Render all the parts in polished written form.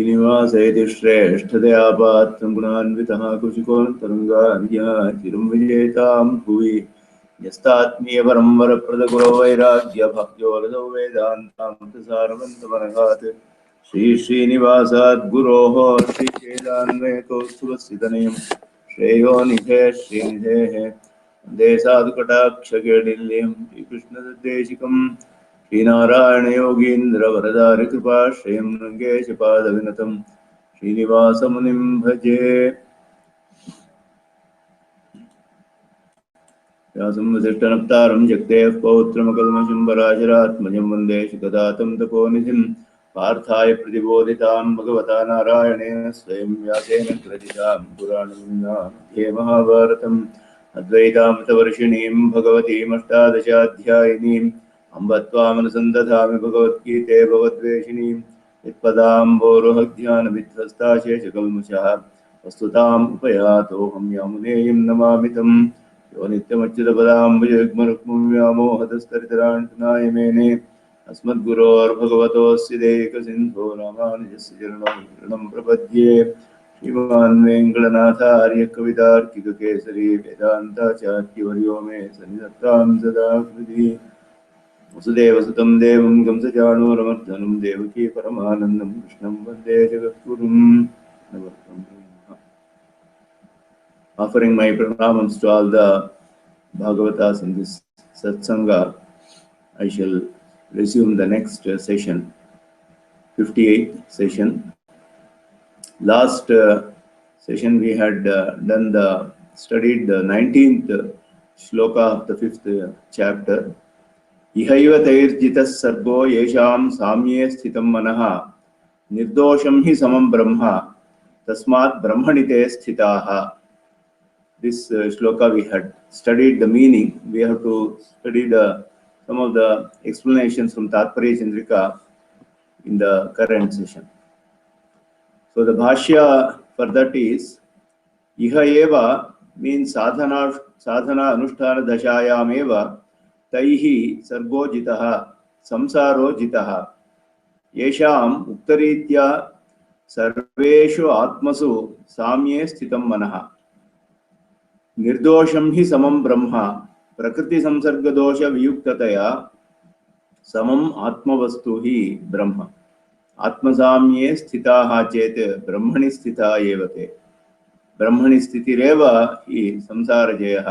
श्रीनिवासेति श्रेष्ठतया पात्रं गुणान्वितः कुशिकोऽन्तरङ्गान्या चिरं विजेतां भुवि यस्तात्मीयपरं वरप्रदगुरो वैराग्यभक्त्योरसौ वेदान्तामृतसारवन्तमनघात् श्रीश्रीनिवासात् गुरोः श्रीचेदान्वयकौस्तुभस्थितनयं श्रेयो निधे श्रीनिधेः वन्दे साधुकटाक्षकेडिल्यं श्रीकृष्णदेशिकं श्रीनारायणयोगीन्द्रवरदारिकृपाश्रयं रङ्गेशपादविनतं श्रीनिवासमुनिं भजे। व्यासं वसिष्ठनप्तारं जगदेव पौत्रमकल्मषं वन्दे शुकदातं तपोनिधिं पार्थाय प्रतिबोधितां भगवता नारायणेन स्वयं व्यासेन ग्रथितां पुराणमध्ये महाभारतम् अद्वैतामृतवर्षिणीं भगवतीमष्टादशाध्यायिनीम् अम्ब त्वामनुसन्दधामि भगवद्गीते भवद्वेषिणीं यत्पदाम्भोरुहध्यानविध्वस्ता शेषकल्मषः वस्तुताम् उपयातोऽहं यामुनेयं नमामि तम् यो नित्यमच्युतपदाम्बुजग्मरुक्मव्यामोहतस्तरितराणितनाय मेने अस्मद्गुरोर्भगवतोऽस्य दैकसिन्धो रामानुजस्य चरणं प्रपद्ये। श्रीमान् वेङ्कटनाथार्य कवितार्किककेसरी वेदान्ताचार्यवर्यो मे सन्निधत्तां सदा हृदि। वसुदेवसुतं देवं कंसचाणूरमर्दनं देवकी परमानन्दं कृष्णं वन्दे जगद्गुरुं। Offering my pranamams to all the Bhagavatas in this satsanga, I shall resume the next session, 58th session. Last session we had studied the 19th shloka of the 5th chapter. Ihaiva tairjitas sargo yesham samye sthitam manaha nirdosham hi samam brahma tasmat brahmanite sthitaha. This shloka we had studied the meaning. We have to study some of the explanations from Tatparya Chandrika in the current session. So the Bhashya for that is Iha eva means sadhana anusthana dashayam eva taihi sargo jitaha samsaro jitaha yesham uktaritya sarveshu atmasu samye sthitam manaha निर्दोषं हि समं ब्रह्म प्रकृति संसर्ग दोष वियुक्ततया समम आत्मवस्तु हि ब्रह्म आत्मसाम्ये स्थिताः चेत् ब्रह्मणि स्थिता एव ते ब्रह्मणि स्थितिरेव हि संसारजयः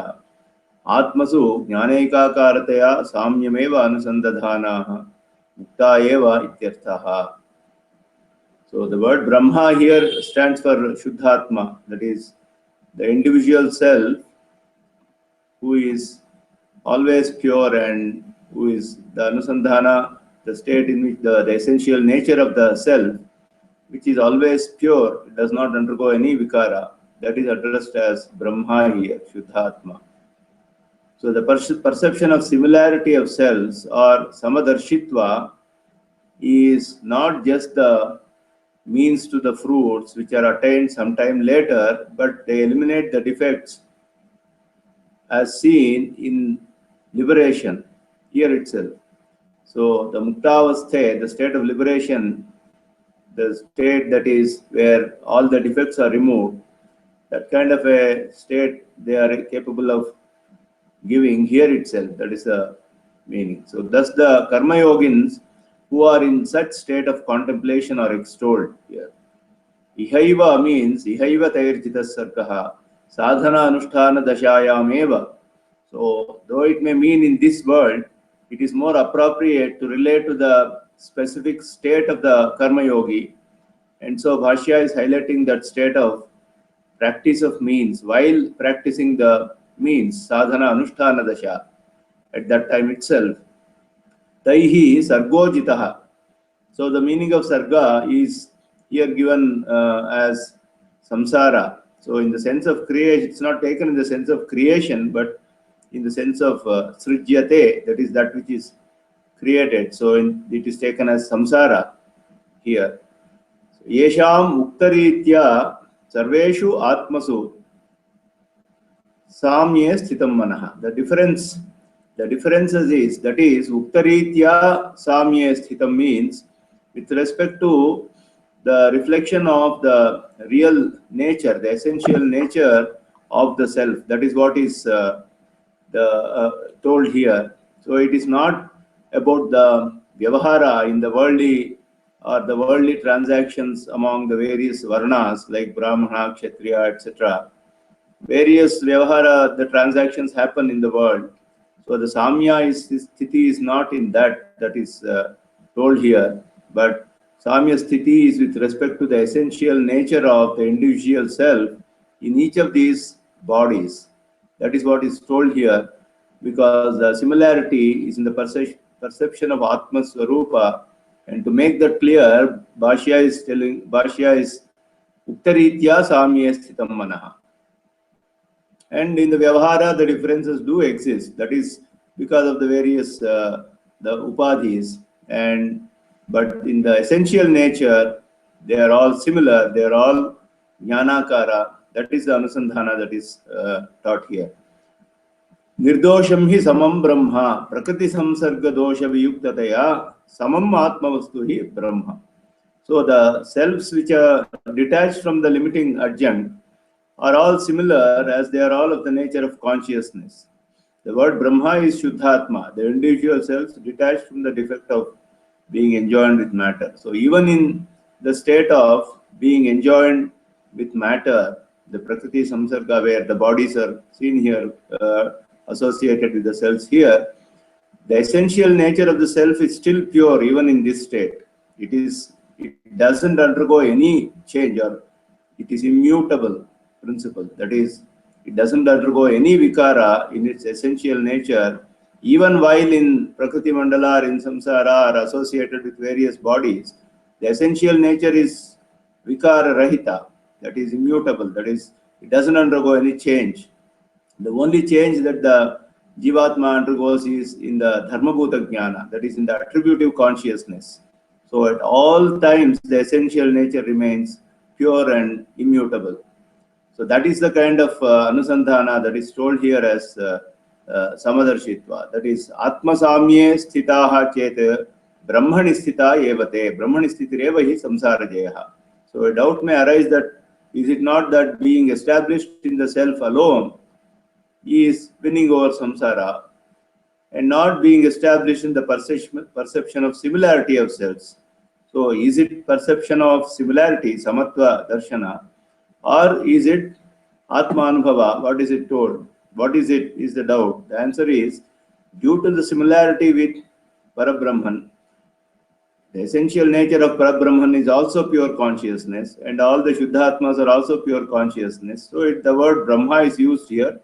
आत्मसु ज्ञानैकाकारतया साम्यमेव अनुसन्धधानाः मुक्ता एव इत्यर्थः. So the word Brahma here stands for Shuddhatma, that is the individual self who is always pure and who is the anusandhana, the state in which the essential nature of the self, which is always pure, it does not undergo any vikara, that is addressed as Brahma here, Shuddhatma. So the perception of similarity of selves or samadarshitva is not just the means to the fruits which are attained sometime later, but they eliminate the defects as seen in liberation here itself. So the muktavasthe, the state of liberation, the state that is where all the defects are removed, that kind of a state they are capable of giving here itself. That is the meaning. So thus the karma yogins who are in such state of contemplation are extolled here. Ihaiva means Ihaiva tairjitas sarkaha sadhana anusthana dashayam eva. So though it may mean in this world, it is more appropriate to relate to the specific state of the karma yogi. And so Bhashya is highlighting that state of practice of means while practicing the means sadhana anusthana dasha at that time itself. Taihi sargo jitaha. So the meaning of sarga is here given as samsara. So in the sense of creation, it's not taken in the sense of creation, but in the sense of srijyate, that is that which is created. So it is taken as samsara here. Yesham uktaritya sarveshu atmasu samye sthitam manaha. The differences is, that is, uktaritya samye sthitam means with respect to the reflection of the real nature, the essential nature of the self. That is what is told here. So it is not about the vyavahara in the worldly or the worldly transactions among the various varnas like Brahmana, Kshatriya, etc. Various vyavahara, the transactions happen in the world. So the samya sthiti is not in that is told here, but samya sthiti is with respect to the essential nature of the individual self in each of these bodies. That is what is told here, because the similarity is in the perception of Atma Swarupa. And to make that clear, Bhashya is Uktaritya Samye Sthitam Manaha. And in the Vyavahara, the differences do exist. That is because of the various the upadhis. But in the essential nature, they are all similar. They are all jnanakara. That is the anusandhana that is taught here. Nirdosham hi samam brahma prakriti samsarga dosha viyuktataya samam atmavastu hi brahma. So the selves which are detached from the limiting adjunct are all similar, as they are all of the nature of consciousness. The word Brahma is Shuddhatma, the individual self detached from the defect of being enjoined with matter. So even in the state of being enjoined with matter, the Prakriti Samsarga, where the bodies are seen here, associated with the cells here, the essential nature of the self is still pure even in this state. It doesn't undergo any change, or it is immutable principle. That is, it doesn't undergo any vikara in its essential nature, even while in Prakriti Mandala or in Samsara are associated with various bodies. The essential nature is vikara rahita, that is immutable, that is, it doesn't undergo any change. The only change that the Jivatma undergoes is in the Dharmabhuta Jnana, that is in the attributive consciousness. So at all times, the essential nature remains pure and immutable. So that is the kind of anusandhana that is told here as samadarshitva. That is, Atma samye sthitaha chet brahmani sthita evate, brahmani sthitirevahi hi samsara jayaha. So a doubt may arise that, is it not that being established in the self alone is winning over samsara, and not being established in the perception of similarity of selves? So is it perception of similarity, samatva darshana, or is it atma anubhava? What is it told? What is it is the doubt. The answer is, due to the similarity with Parabrahman, the essential nature of Parabrahman is also pure consciousness, and all the Shuddhatmas are also pure consciousness. So the word Brahma is used here,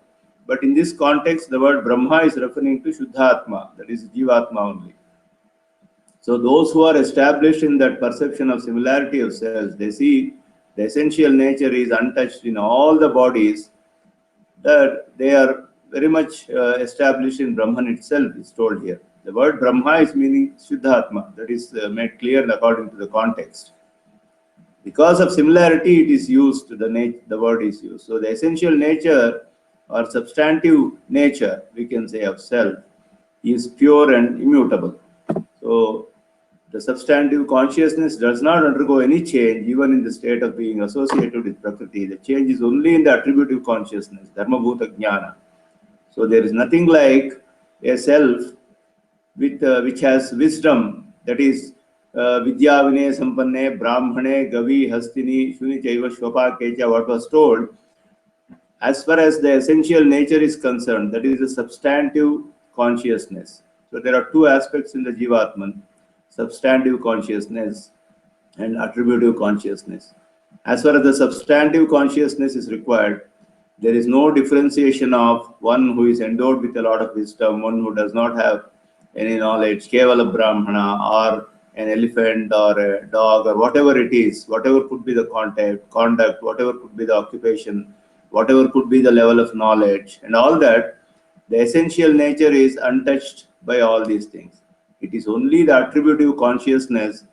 but in this context, the word Brahma is referring to Shuddhatma, that is Jivatma only. So those who are established in that perception of similarity of selves, they see the essential nature is untouched in all the bodies, that they are very much established in Brahman itself, is told here. The word Brahma is meaning Shuddhatma, that is made clear according to the context. Because of similarity, it is used, the word is used. So the essential nature or substantive nature, we can say, of self is pure and immutable. So the substantive consciousness does not undergo any change even in the state of being associated with Prakriti. The change is only in the attributive consciousness, Dharmabhuta Jnana. So there is nothing like a self with which has wisdom, that is Vidya Vinay Sampanne Brahmane Gavi Hastini Shuni Chaiva Shwapa Kecha, what was told. As far as the essential nature is concerned, that is the substantive consciousness. So there are two aspects in the Jivatman: substantive consciousness and attributive consciousness. As far as the substantive consciousness is required, there is no differentiation of one who is endowed with a lot of wisdom, one who does not have any knowledge, Kevala Brahmana, or an elephant or a dog, or whatever it is, whatever could be the conduct, whatever could be the occupation, whatever could be the level of knowledge, and all that, the essential nature is untouched by all these things. It is only the attributive consciousness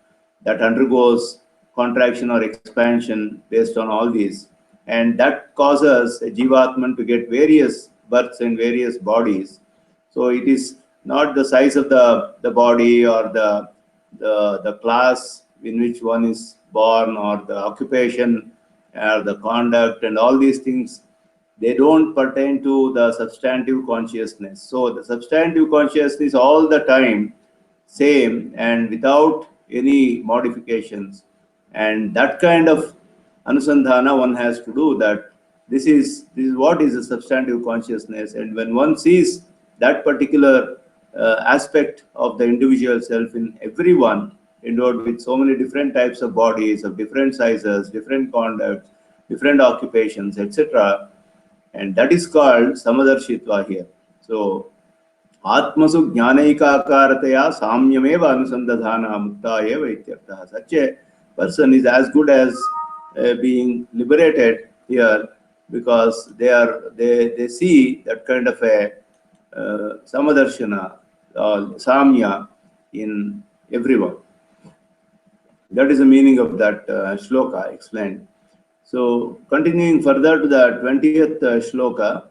that undergoes contraction or expansion based on all these, and that causes a Jivatman to get various births and various bodies. So it is not the size of the body or the class in which one is born, or the occupation, or the conduct, and all these things, they don't pertain to the substantive consciousness. So the substantive consciousness all the time same and without any modifications. And that kind of anusandhana one has to do, that this is what is the substantive consciousness. And when one sees that particular aspect of the individual self in everyone, endowed with so many different types of bodies, of different sizes, different conducts, different occupations, etc., and that is called samadarshitva here. So Atmasu jnanaikakartaya samyameva anusandadhana mukta eva ityartha. Such a person is as good as being liberated here, because they see that kind of a samadarshana, samya in everyone. That is the meaning of that shloka explained. So continuing further to the 20th shloka.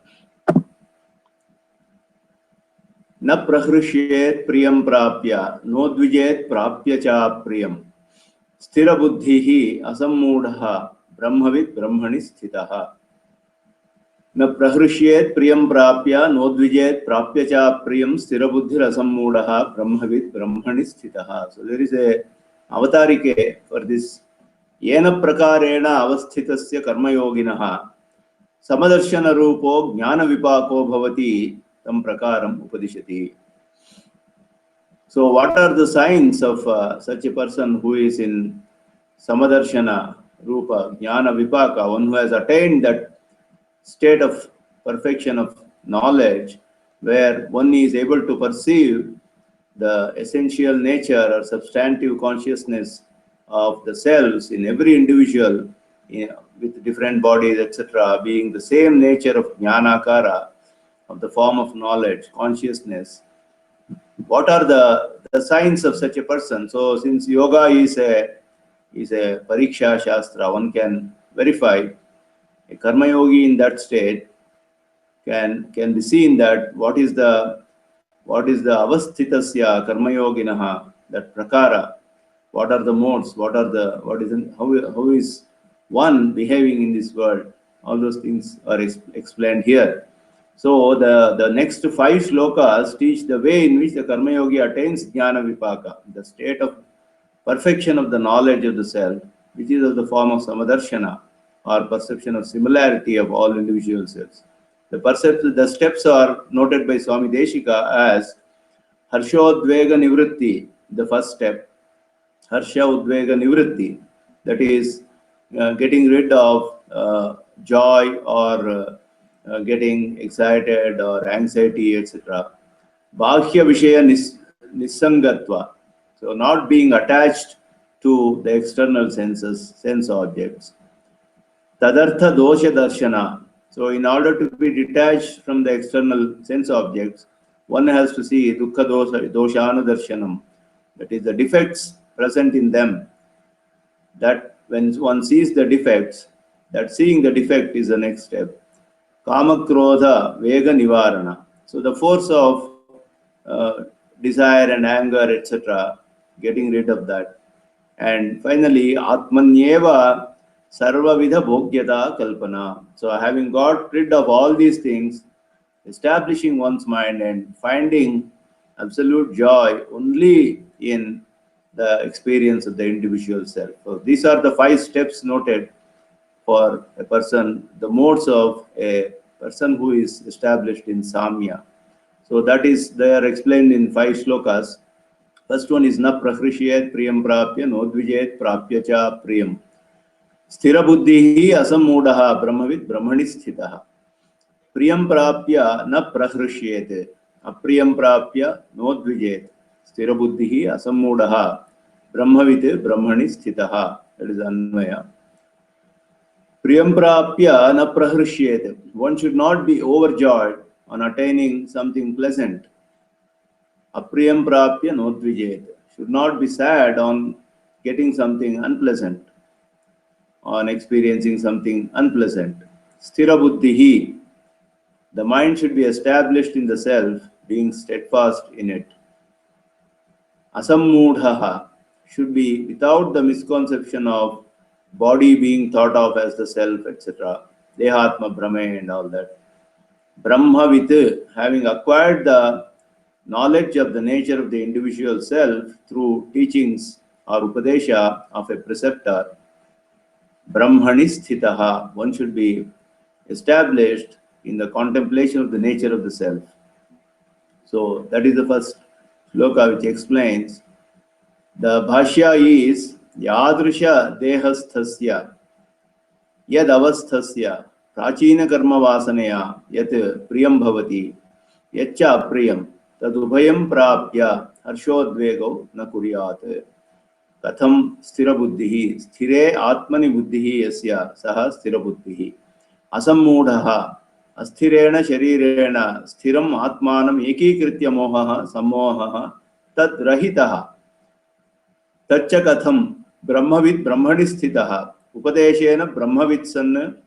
Na prahrishyet priyam prapya nodvijet prapya cha priyam sthira buddhihi asammudha brahmavid brahmani sthitaha. Na prahrishyet priyam prapya nodvijet prapya cha priyam sthira buddhir asammudha brahmavid brahmani sthitaha. So there is a avatarike for this. Yena prakarena avasthitasya karmayoginah samadarshana rupo jnana vipako bhavati tam prakaram upadishati. So what are the signs of such a person who is in samadarshana rupa jnana vipaka, one who has attained that state of perfection of knowledge where one is able to perceive the essential nature or substantive consciousness of the selves in every individual, with different bodies, etc., being the same nature of jnanakara, of the form of knowledge, consciousness. What are the signs of such a person? So since yoga is a pariksha shastra, one can verify a karma yogi in that state can be seen that what is the avasthitasya karma yoginaha, that prakara. What are the modes? How is one behaving in this world? All those things are explained here. So the next 5 shlokas teach the way in which the karma yogi attains jnana vipaka, the state of perfection of the knowledge of the self, which is of the form of samadarshana, or perception of similarity of all individual selves. The steps are noted by Swami Deshika as harshodvega nivritti, the first step. Harsha udvega nivritti, that is getting rid of joy or getting excited or anxiety, etc. Bhashya vishaya nisangatva, so not being attached to the external sense objects. Tadartha dosha darshana, so in order to be detached from the external sense objects, one has to see dukkha doshana darshanam, that is the defects present in them. That when one sees the defects, that seeing the defect is the next step. Kama krodha vega nivarana, so the force of desire and anger, etc., getting rid of that. And finally, atmanyeva sarvavidha bhogyata kalpana, so having got rid of all these things, establishing one's mind and finding absolute joy only in the experience of the individual self. So these are the 5 steps noted for a person, the modes of a person who is established in samya. So that is, they are explained in 5 shlokas. First one is na prahrishyet priyam prapya nodvijet prapya cha priyam sthira buddhihi asammudaha brahmavid brahmani sthitaha. Priyam prapya na prahrishyet apriyam prapya nodvijet sthira buddhihi asammudaha brahmavid brahmani sthitaha. That is Anvaya. Priyam prapya na prahrishyet, one should not be overjoyed on attaining something pleasant. Apriyam prapya nodvijet, should not be sad on getting something unpleasant, on experiencing something unpleasant. Sthira buddhihi, the mind should be established in the self, being steadfast in it. Asammudhaha, should be without the misconception of body being thought of as the self, etc. Dehatma Brahme and all that. Brahma with having acquired the knowledge of the nature of the individual self through teachings or upadesha of a preceptor. Brahmani sthitaha, one should be established in the contemplation of the nature of the self. So that is the first shloka which explains. The Bhashya is Yadrisha Dehasthasya Yad Avasthasya Prachina Karma Vasanaya Yat Priyam Bhavati Yacha Priyam Tadubhayam Prapya Harshodvego Na Kuryat Katham Sthira Buddhihi Sthire Atmani Buddhihi Yasya Saha Sthira Buddhihi Asammudhaha Asthirena Sharirena Sthiram Atmanam Ekikritya Mohaha Sammohaha Tad Rahitaha Taccha Katham Brahmavid Brahmani Sthitaha Upadeshena Brahmavid San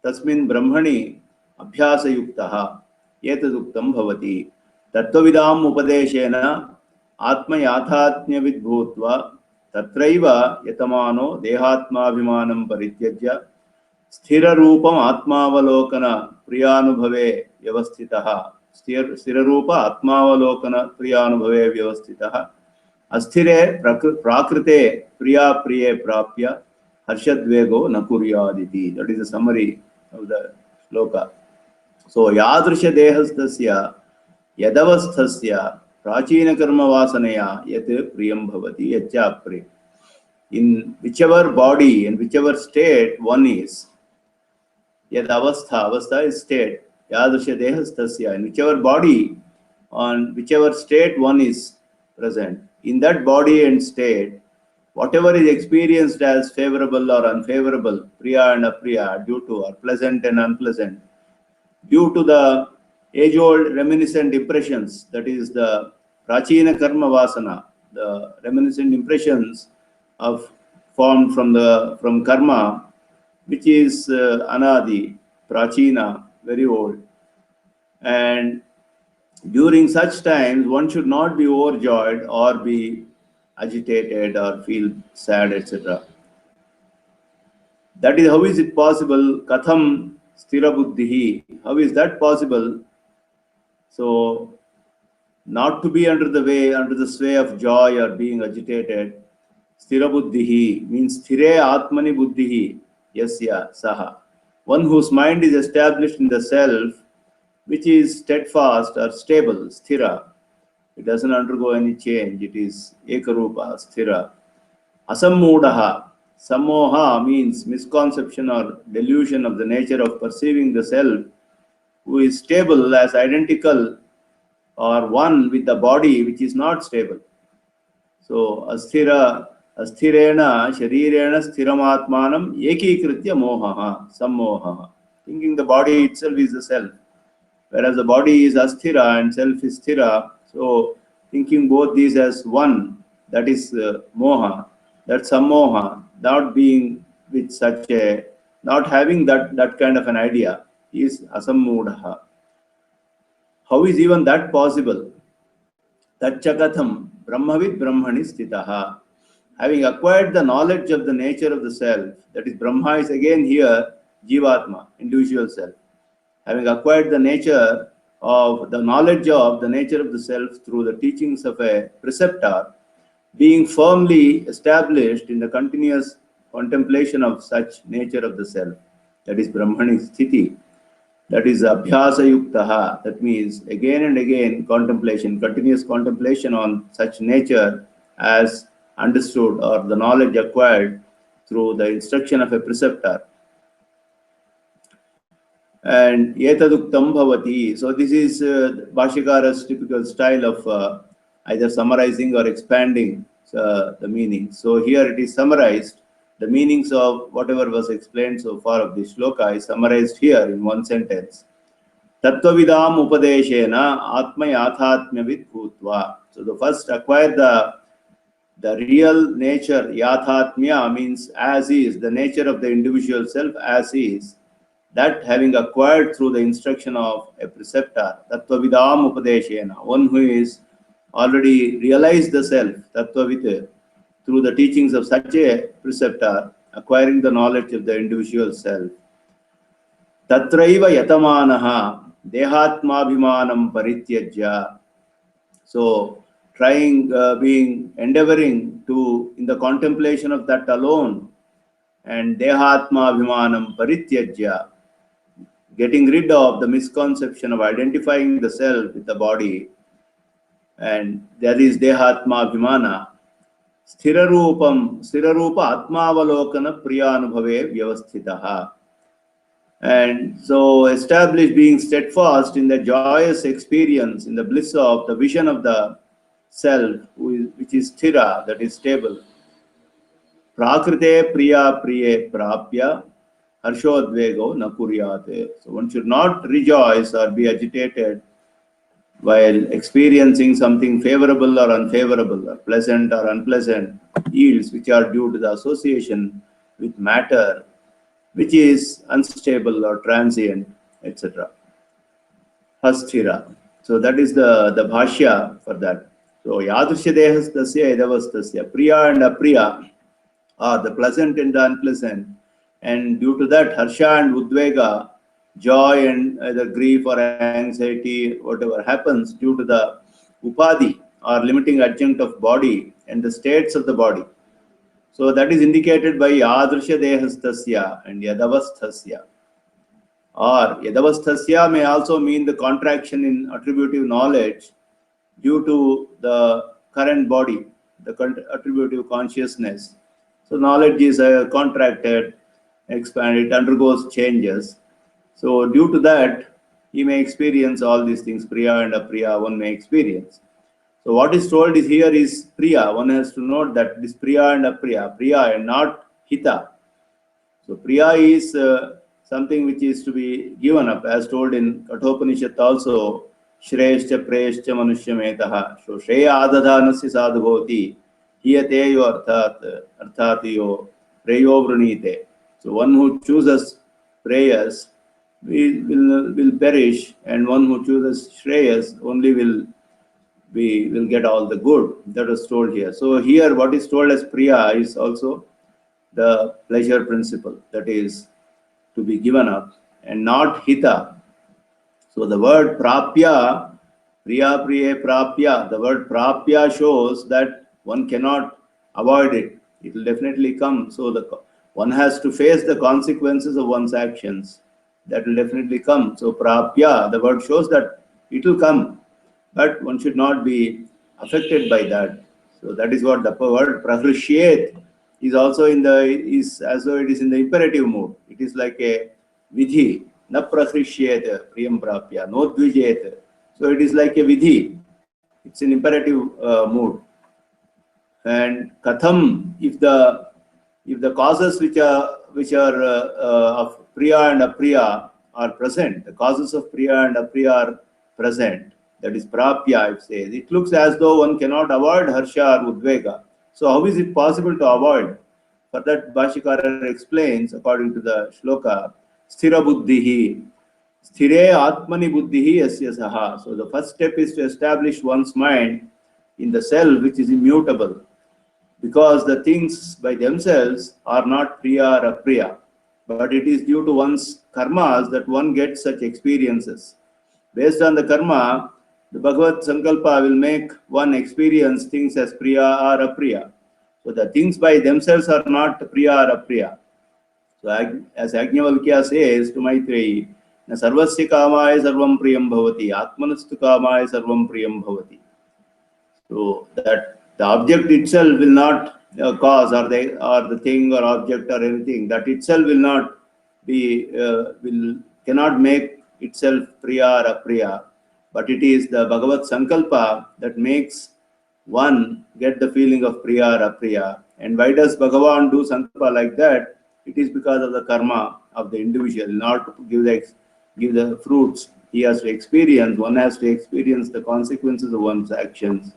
Tasmin Brahmani Abhyasa Yuktaha Yetaduktam Bhavati Tattvavidam Upadeshena Atma Yathatmyavid Bhutva Tatraiva Yatamano Dehatma Abhimanam Parityajya Sthira Rupam Atmavalokana Priyanubhave Vyavasthitaha Sthira Rupa Atmavalokana Priyanubhave Vyavasthitaha Asthire Prakrite Priya Priye Prapya Harshadvego Nakuryaditi. That is the summary of the shloka. So Yadrisha Dehastasya Yadavasthasya Prachina Karma Vasanaya Yat Priyam Bhavati Yacha Pri. In whichever body and whichever state one is, Yad Avastha, Avastha is state, Yadrisha Dehastasya, in whichever body, on whichever state one is present, in that body and state, whatever is experienced as favorable or unfavorable, Priya and Apriya, due to or pleasant and unpleasant, due to the age-old reminiscent impressions, that is the Prachina Karma Vasana, the reminiscent impressions of formed from karma, which is Anadi, Prachina, very old. And during such times, one should not be overjoyed or be agitated or feel sad, etc. That is, how is it possible? Katham sthira buddhihi. How is that possible? So, not to be under the sway of joy or being agitated. Sthira buddhihi means sthire atmani buddhihi. Yasya saha. One whose mind is established in the self, which is steadfast or stable, sthira. It doesn't undergo any change. It is ekarupa, sthira. Asammudaha. Sammoha means misconception or delusion of the nature of perceiving the self, who is stable as identical or one with the body which is not stable. So asthirena sharirena sthiramatmanam ekikritya mohaha sammohaha. Thinking the body itself is the self, whereas the body is asthira and self is sthira. So thinking both these as one, that is moha, that's sammoha. Not being with such a, not having that kind of an idea is asammudaha. How is even that possible? Tachakatham Brahmavid Brahmani Sthitaha. Having acquired the knowledge of the nature of the self, that is Brahma is again here Jivatma, individual self. Having acquired the nature of the knowledge of the nature of the self through the teachings of a preceptor, being firmly established in the continuous contemplation of such nature of the self, that is Brahmani Sthiti. That is Abhyasa Yuktaha. That means again and again contemplation, continuous contemplation on such nature as understood or the knowledge acquired through the instruction of a preceptor. And Yetaduktam Bhavati. So this is Bhashyakara's typical style of either summarizing or expanding the meaning. So here it is summarized. The meanings of whatever was explained so far of this shloka is summarized here in one sentence. Tattvavidam upadeshena atma yathatmyavid bhutva. So the first acquire the real nature, yathatmya means as is, the nature of the individual self as is. That having acquired through the instruction of a preceptor, tattvavidam upadeshena, one who is already realized the self, tattvavit, through the teachings of such a preceptor, acquiring the knowledge of the individual self. Tatraiva yatamanaha dehatmabhimanam parityajya. So, endeavoring to, in the contemplation of that alone, and dehatmabhimanam parityajya, getting rid of the misconception of identifying the self with the body, and that is dehatma abhimana. Sthirarupa atmavalokana priyanubhave vyavasthitaha. And so establish being steadfast in the joyous experience, in the bliss of the vision of the self, which is sthira, that is stable. Prakrite priya priye prapya harshodvego nakuryate. So one should not rejoice or be agitated while experiencing something favorable or unfavorable, or pleasant or unpleasant yields, which are due to the association with matter, which is unstable or transient, etc. Hasthira. So that is the Bhashya for that. So Yadrishya Dehastasya Idavastasya. Priya and Apriya are the pleasant and the unpleasant. And due to that, Harsha and Udvega, joy and either grief or anxiety, whatever happens due to the Upadhi or limiting adjunct of body and the states of the body. So that is indicated by Yadrishya Dehastasya and Yadavasthasya. Or Yadavasthasya may also mean the contraction in attributive knowledge due to the current body, the attributive consciousness. So knowledge is contracted, expanded, it undergoes changes. So due to that, he may experience all these things, Priya and Apriya, one may experience. So what is told is here is Priya. One has to note that this Priya and Apriya, Priya and not Hita. So Priya is something which is to be given up, as told in Kathopanishad also, Shreyascha Preyascha Manushya So Shreya Adadhanasya Sadhvoti, Hiyateyo Arthatiyo, Preyo Vrunite. So one who chooses prayers will perish, and one who chooses Shreyas only will get all the good. That was told here. So here what is told as Priya is also the pleasure principle, that is to be given up, and not Hita. So the word Prapya, Priya Priye Prapya, the word Prapya shows that one cannot avoid it. It will definitely come. So one has to face the consequences of one's actions. That will definitely come. So Prapya, the word shows that it will come, but one should not be affected by that. So that is what the word Prahrishyet is also is as though it is in the imperative mood. It is like a vidhi, na Prahrishyet priyam prapya, no dvijet. So it is like a vidhi. It's an imperative mood. And katham, if the causes which are of Priya and Apriya are present, the causes of Priya and Apriya are present, that is Prapya, it says, it looks as though one cannot avoid Harsha or Udvega. So how is it possible to avoid? For that Bhashyakara explains, according to the shloka, Sthira Buddhihi, Sthire Atmani Buddhihi Yasya Saha. So the first step is to establish one's mind in the self which is immutable, because the things by themselves are not Priya or Apriya, but it is due to one's karmas that one gets such experiences. Based on the karma, the Bhagavad Sankalpa will make one experience things as Priya or Apriya. So the things by themselves are not Priya or Apriya. So as Yajnavalkya says to Maitreyi, Na sarvasya kamaya sarvam priyam bhavati, atmanastu kamaya sarvam priyam bhavati. So that the object itself will not cause, or the thing or object or anything, that itself will not be, cannot make itself Priya or Apriya, but it is the Bhagavad Sankalpa that makes one get the feeling of Priya or Apriya. And why does Bhagavan do Sankalpa like that? It is because of the karma of the individual, not to give the fruits. He has to experience, one has to experience the consequences of one's actions.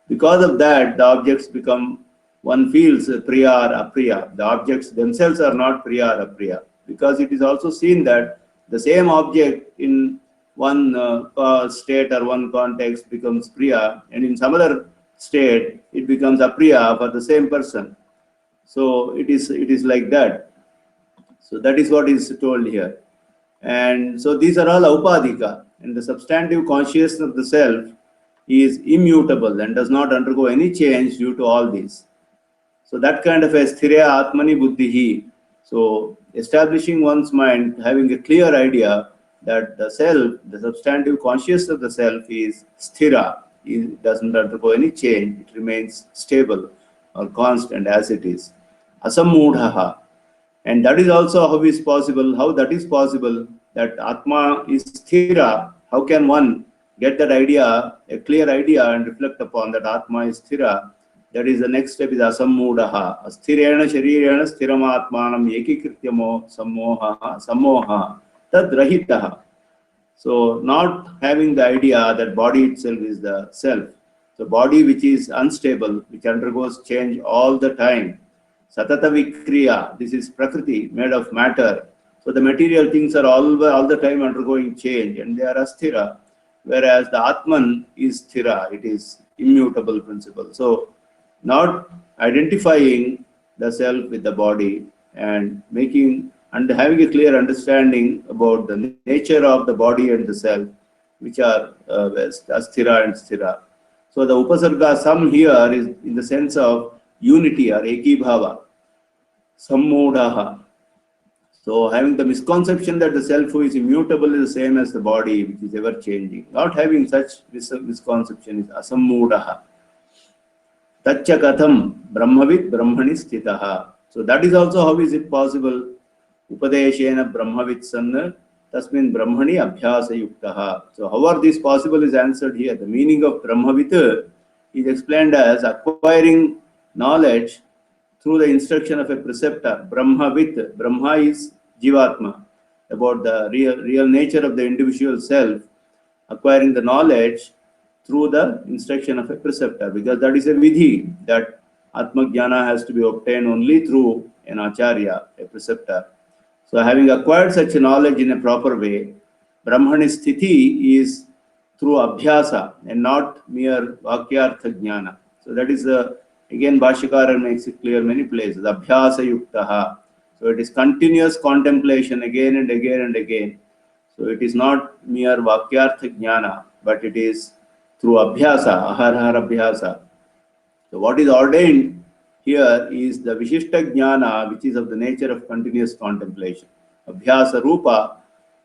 Because of that, the objects become, one feels Priya or Apriya. The objects themselves are not Priya or Apriya, because it is also seen that the same object in one state or one context becomes Priya, and in some other state, it becomes apriya for the same person. So it is like that. So that is what is told here. And so these are all aupadhika, and the substantive consciousness of the self is immutable and does not undergo any change due to all these. So that kind of a sthirya atmani buddhihi. So establishing one's mind, having a clear idea that the self, the substantive consciousness of the self is sthira, it doesn't undergo any change, it remains stable or constant as it is. Asammudhaha. And that is also how is possible, how that is possible, that Atma is sthira. How can one get that idea, a clear idea, and reflect upon that Atma is sthira? That is the next step, is asammudaha. Asthirena sharirena sthiram atmanam ekikrityamo sammoha tad rahitaha. So not having the idea that body itself is the self. So body which is unstable, which undergoes change all the time. Satata vikriya, this is prakriti, made of matter. So the material things are all the time undergoing change, and they are asthira. Whereas the Atman is sthira, it is immutable principle. So not identifying the self with the body and making and having a clear understanding about the nature of the body and the self, which are asthira and sthira. So the upasarga sam here is in the sense of unity or ekibhava, sammudaha. So having the misconception that the self who is immutable is the same as the body which is ever changing. Not having such misconception is asammudaha. Tacha katham brahmavit brahmani sthitaha. So that is also how is it possible. Upadeshena brahmavit sanna tasmin brahmani abhyasa yuktaha. So how are this possible is answered here. The meaning of brahmavit is explained as acquiring knowledge through the instruction of a preceptor. Brahmavit, Brahma is Jivatma, about the real nature of the individual self, acquiring the knowledge through the instruction of a preceptor, because that is a vidhi, that Atma Jnana has to be obtained only through an acharya, a preceptor. So having acquired such a knowledge in a proper way, Brahmani sthiti is through abhyasa and not mere vakyartha jnana. So that is again Bhashyakara makes it clear many places, abhyasa yuktaha. So it is continuous contemplation again and again and again. So it is not mere vakyartha jnana, but it is through abhyasa, aharhara abhyasa. So what is ordained here is the Vishishta Jnana, which is of the nature of continuous contemplation. Abhyasa Rupa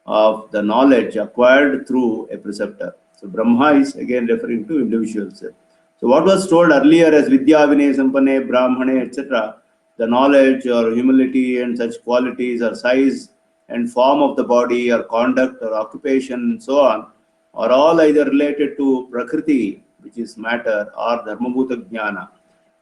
of the knowledge acquired through a preceptor. So Brahma is again referring to individual self. So what was told earlier as Vidya Vinay Sampane, Brahmane, etc., the knowledge or humility and such qualities or size and form of the body or conduct or occupation and so on, are all either related to Prakriti, which is matter, or Dharmabhuta Jnana,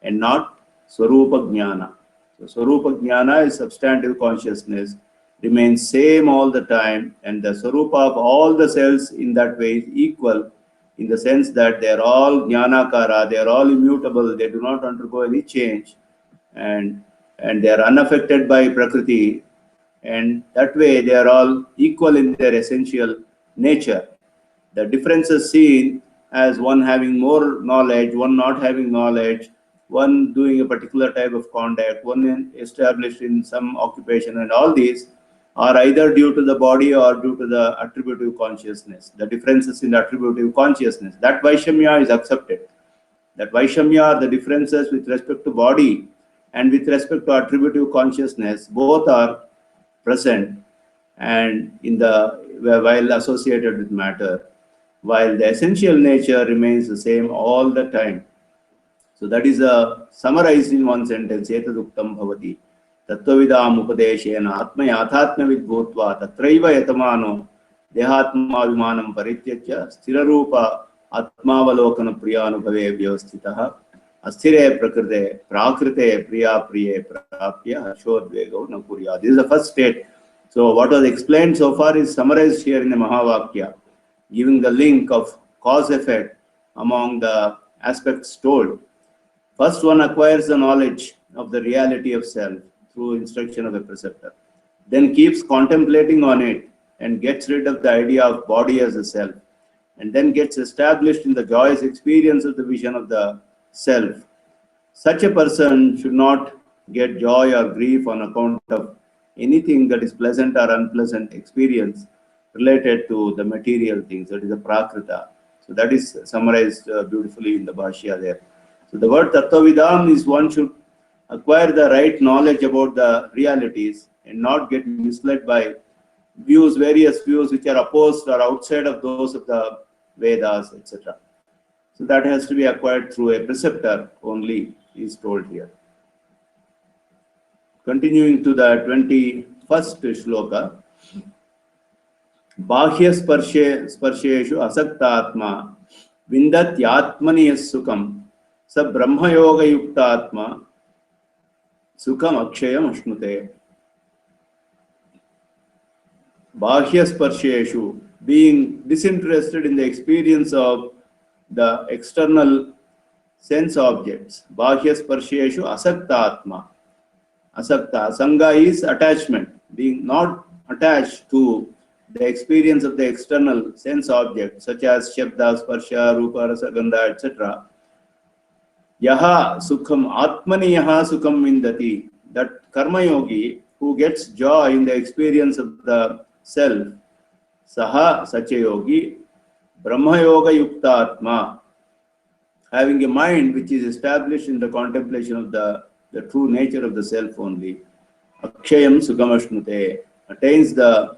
and not Swarupa Jnana. So Swarupa Jnana is substantive consciousness, remains same all the time, and the Swarupa of all the cells in that way is equal, in the sense that they are all Jnanakara, they are all immutable, they do not undergo any change, and they are unaffected by Prakriti, and that way they are all equal in their essential nature. The differences seen as one having more knowledge, one not having knowledge, one doing a particular type of conduct, one established in some occupation, and all these are either due to the body or due to the attributive consciousness. The differences in the attributive consciousness, that Vaishamya is accepted. That Vaishamya, the differences with respect to body and with respect to attributive consciousness, both are present and in the while associated with matter, while the essential nature remains the same all the time. So that is summarized in one sentence, Etaduktam bhavati. Tattvavidam upadeshena atma yathatmavid bhutva tatraiva yatamano dehatma vimanam parityajya sthirarupa atmavalokana priyanubhave vyavasthitaha asthire prakrite prakrite priya priye prapya hashodvego nakurya. This is the first state. So what was explained so far is summarized here in the Mahavakya, giving the link of cause-effect among the aspects told. First one acquires the knowledge of the reality of self through instruction of a preceptor, then keeps contemplating on it and gets rid of the idea of body as a self, and then gets established in the joyous experience of the vision of the self. Such a person should not get joy or grief on account of anything that is pleasant or unpleasant experience related to the material things, that is the prakrita. So that is summarized beautifully in the Bhashya there. So the word Tattvavidam is one should acquire the right knowledge about the realities and not get misled by views, various views which are opposed or outside of those of the Vedas, etc. So that has to be acquired through a preceptor only, is told here. Continuing to the 21st shloka. Bhashya sparsheshu asaktatma vindatyatmani sukham sa brahma yoga yuktatma sukham akshayam ashnute. Bhashya sparsheshu, being disinterested in the experience of the external sense objects. Bhashya sparsheshu asaktatma. Asakta, sanga is attachment, being not attached to the experience of the external sense objects such as Shabda, Sparsha, Rupa, Rasa, Gandha, etc. Yaha sukham, Atmani yaha sukham vindati. That karma yogi who gets joy in the experience of the self, saha, such a yogi, Brahma yoga yukta atma, having a mind which is established in the contemplation of the true nature of the self only, akshayam sukham ashnute, attains the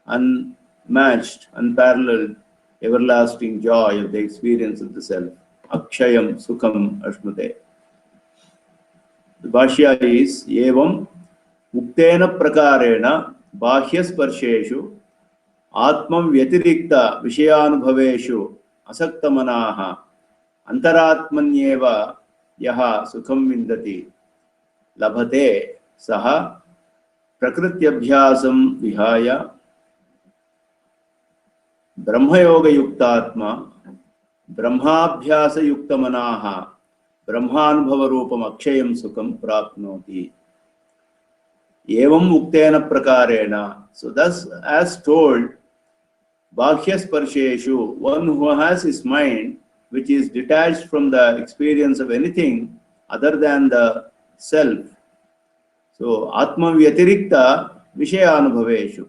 unmatched, unparalleled, everlasting joy of the experience of the self. Akshayam sukham ashnute. The Bhashya is evam uktena prakarena bahya sparsheshu atmam vyatirikta vishayanubhaveshu asaktamanaha antaratmanyeva yaha sukham vindati labhate saha prakrityabhyasam vihaya brahmayoga yuktatma brahmabhyasa yuktamanaha brahmanubhava rupam akshayam sukham prapnoti. Evam uktena prakarena. So thus, as told, bhashya sparsheshu, one who has his mind which is detached from the experience of anything other than the self. So atma vyatirikta vishayanubhaveshu.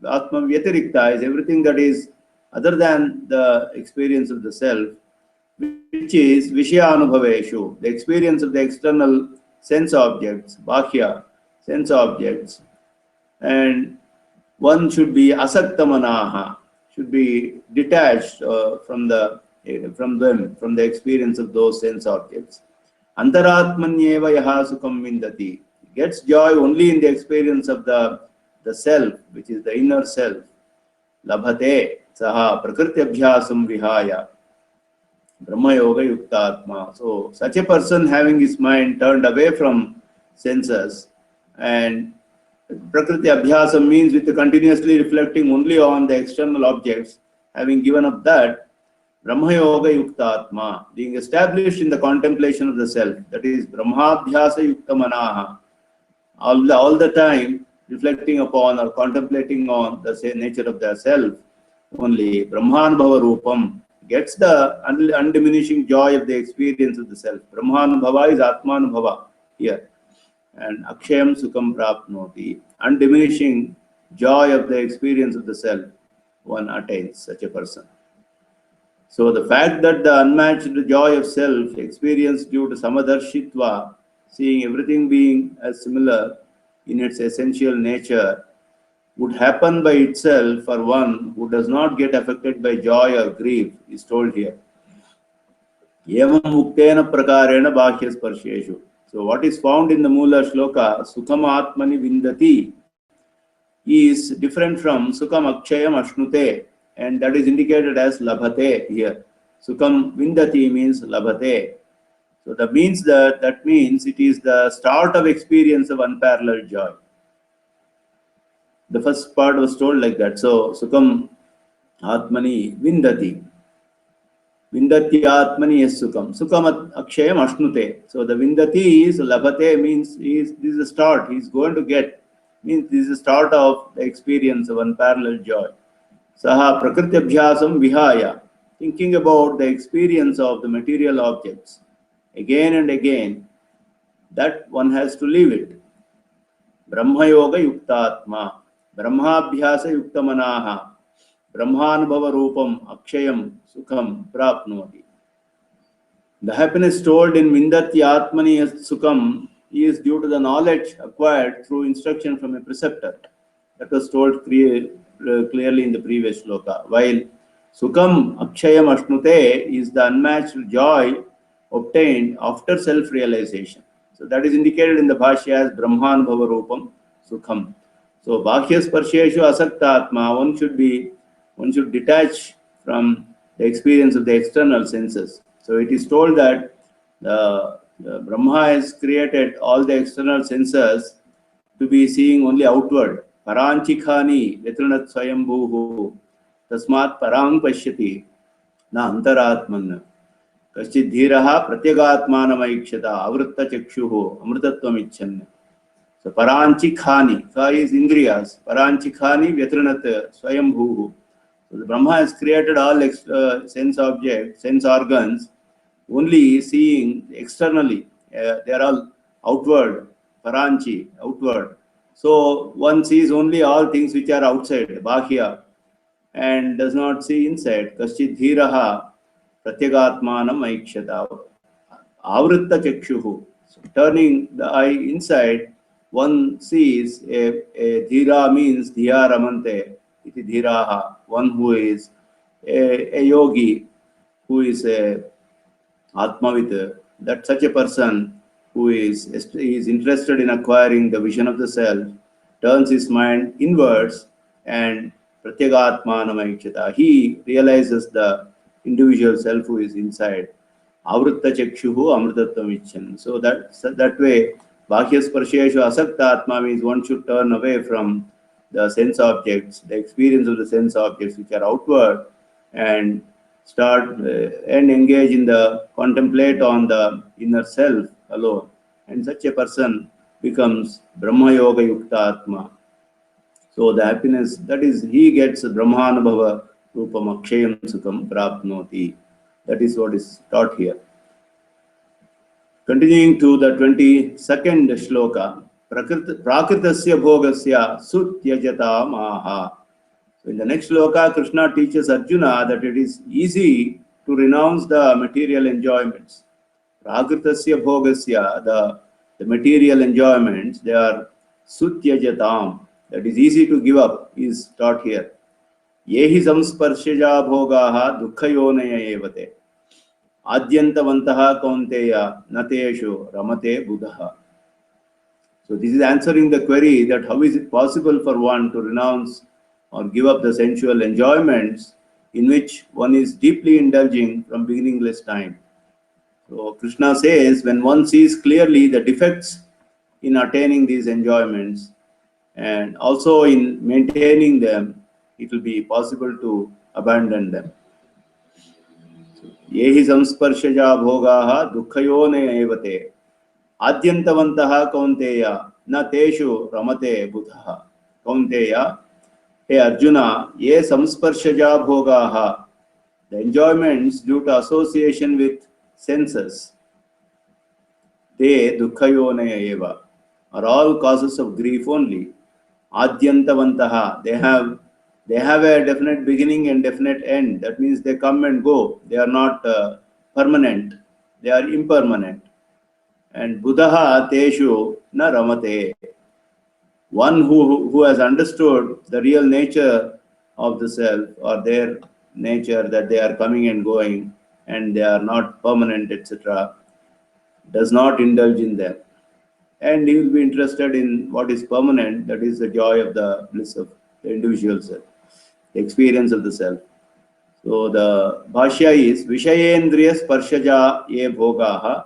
The atma vyatirikta is everything that is other than the experience of the self, which is vishayanubhaveshu, the experience of the external sense objects, bhashya, sense objects. And one should be asaktamanaha, should be detached from them, from the experience of those sense objects. Antaratmanyeva yaha sukham vindati, gets joy only in the experience of the self, which is the inner self. Labhate saha prakrityabhyasam vihaya brahma yoga yuktatma. So such a person having his mind turned away from senses, and prakriti abhyasam means with continuously reflecting only on the external objects, having given up that, brahma yoga yuktatma, being established in the contemplation of the self, that is brahmabhyasa yuktamanaha, all the time reflecting upon or contemplating on the nature of the self only, brahmanubhava rupam, gets the undiminishing joy of the experience of the self. Brahmanubhava is atmanubhava here. And akshayam sukham prapnoti, undiminishing joy of the experience of the self, one attains such a person. So the fact that the unmatched joy of self experienced due to samadarshitva, seeing everything being as similar in its essential nature, would happen by itself for one who does not get affected by joy or grief, is told here. Evam muktena prakarena bhashya sparsheshu. So what is found in the Mula Shloka, Sukham Atmani Vindati, is different from Sukham Akshayam Ashnute, and that is indicated as Labhate here. Sukham Vindati means Labhate. So that means it is the start of experience of unparalleled joy. The first part was told like that. So Sukham Atmani Vindati. Vindati Atmani is Sukham. Sukham Akshayam Ashnute. So the Vindati is Labhate, means this is the start. He is going to get, means this is the start of the experience of unparalleled joy. Saha Prakrityabhyasam Vihaya, thinking about the experience of the material objects. again and again, that one has to leave it. Brahma yoga yuktatma, brahmabhyasa yuktamanaha, brahmanubhava rupam akshayam sukham prapnoti. The happiness told in Vindati Atmani Sukham is due to the knowledge acquired through instruction from a preceptor. That was told clearly in the previous shloka. While Sukham Akshayam Ashnute is the unmatched joy obtained after self-realization. So that is indicated in the Bhashya as Brahman Bhava Rupam Sukham. So Bhakya Sparsheshu Asakta Atma, one should detach from the experience of the external senses. So it is told that the Brahma has created all the external senses to be seeing only outward. Paranchikhani Vetranat Swayambhuhu Tasmat Parang Pashyati Na Antaratman Kaschid Dhiraha Pratyagatmanam Aikshata Avritta Chakshuhu Amritatvam Icchan. So Paranchikhani, Sa is Indriyas, Paranchikhani Vetranat Swayambhuhu. So the Brahma has created all sense objects, sense organs, only seeing externally. They are all outward, paranchi, outward. So one sees only all things which are outside, bahya, and does not see inside. Kaschid dhiraha pratyagatmanam aikshata avritta chakshuhu. So turning the eye inside, one sees a dhira means dhiya ramante. Iti dhiraha, one who is a yogi, who is a atmavit, that such a person who is interested in acquiring the vision of the self, turns his mind inwards and pratyagatmanam aikshata. He realizes the individual self who is inside. Avritta chakshuhu amritatvam icchan. So that way, Bhakya Sparsheshu Asakta Atma means one should turn away from the sense objects, the experience of the sense objects which are outward, and start and engage in the contemplate on the inner self alone. And such a person becomes Brahma Yoga Yukta Atma. So the happiness, that is, he gets Brahmanubhava Rupam Akshayam Sukham Prapnoti. That is what is taught here. Continuing to the 22nd shloka. Prakritasya bhogasya sutyajata maha. So in the next shloka, Krishna teaches Arjuna that it is easy to renounce the material enjoyments. Prakritasya bhogasya, the material enjoyments, they are sutyajatam. That is easy to give up, is taught here. Yehi samsparshaja bhogaha dukkayonaya evate. Adyantavantaha kaunteya nateshu ramate buddha. So this is answering the query that how is it possible for one to renounce or give up the sensual enjoyments in which one is deeply indulging from beginningless time. So Krishna says when one sees clearly the defects in attaining these enjoyments and also in maintaining them, it will be possible to abandon them. Yehi samsparshaja bhogaha dukkhayone evate. Adyantavantaha kaunteya na teshu ramate buddha. Kaunteya, hey Arjuna, ye samsparshaja bhogaha, the enjoyments due to association with senses, te dukkhayonaya eva, are all causes of grief only. Adyantavantaha, they have a definite beginning and definite end. That means they come and go. They are not permanent. They are impermanent. And buddha teshu na ramate. One who has understood the real nature of the self, or their nature, that they are coming and going and they are not permanent, etc., does not indulge in them. And he will be interested in what is permanent, that is the joy of the bliss of the individual self, the experience of the self. So the Bhashya is Vishayendriya Sparshaja ye bhogaha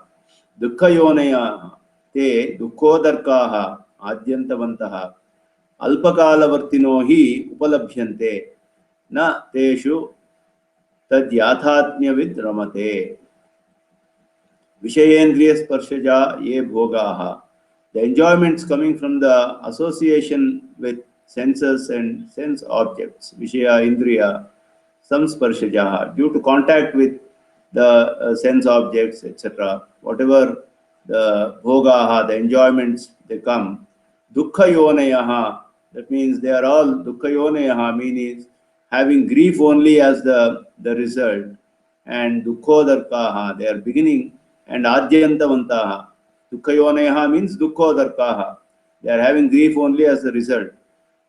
dukkayonaya te dukkodarkaha adyantavantaha alpakalavartino hi upalabhyante na teshu tadyathatmyavid ramate. Vishayendriya Sparshaja ye bhogaha. The enjoyments coming from the association with senses and sense objects, Vishaya Indriya Samsparshaja, due to contact with the sense objects, etc. Whatever the bhogaha, the enjoyments, they come. Dukkha yonayaha, that means they are all dukkha yonayaha, meaning having grief only as the result. And dukkhodarkaha, they are beginning. And adyantavantaha, dukkha yonayaha means dukkhodarkaha. They are having grief only as the result.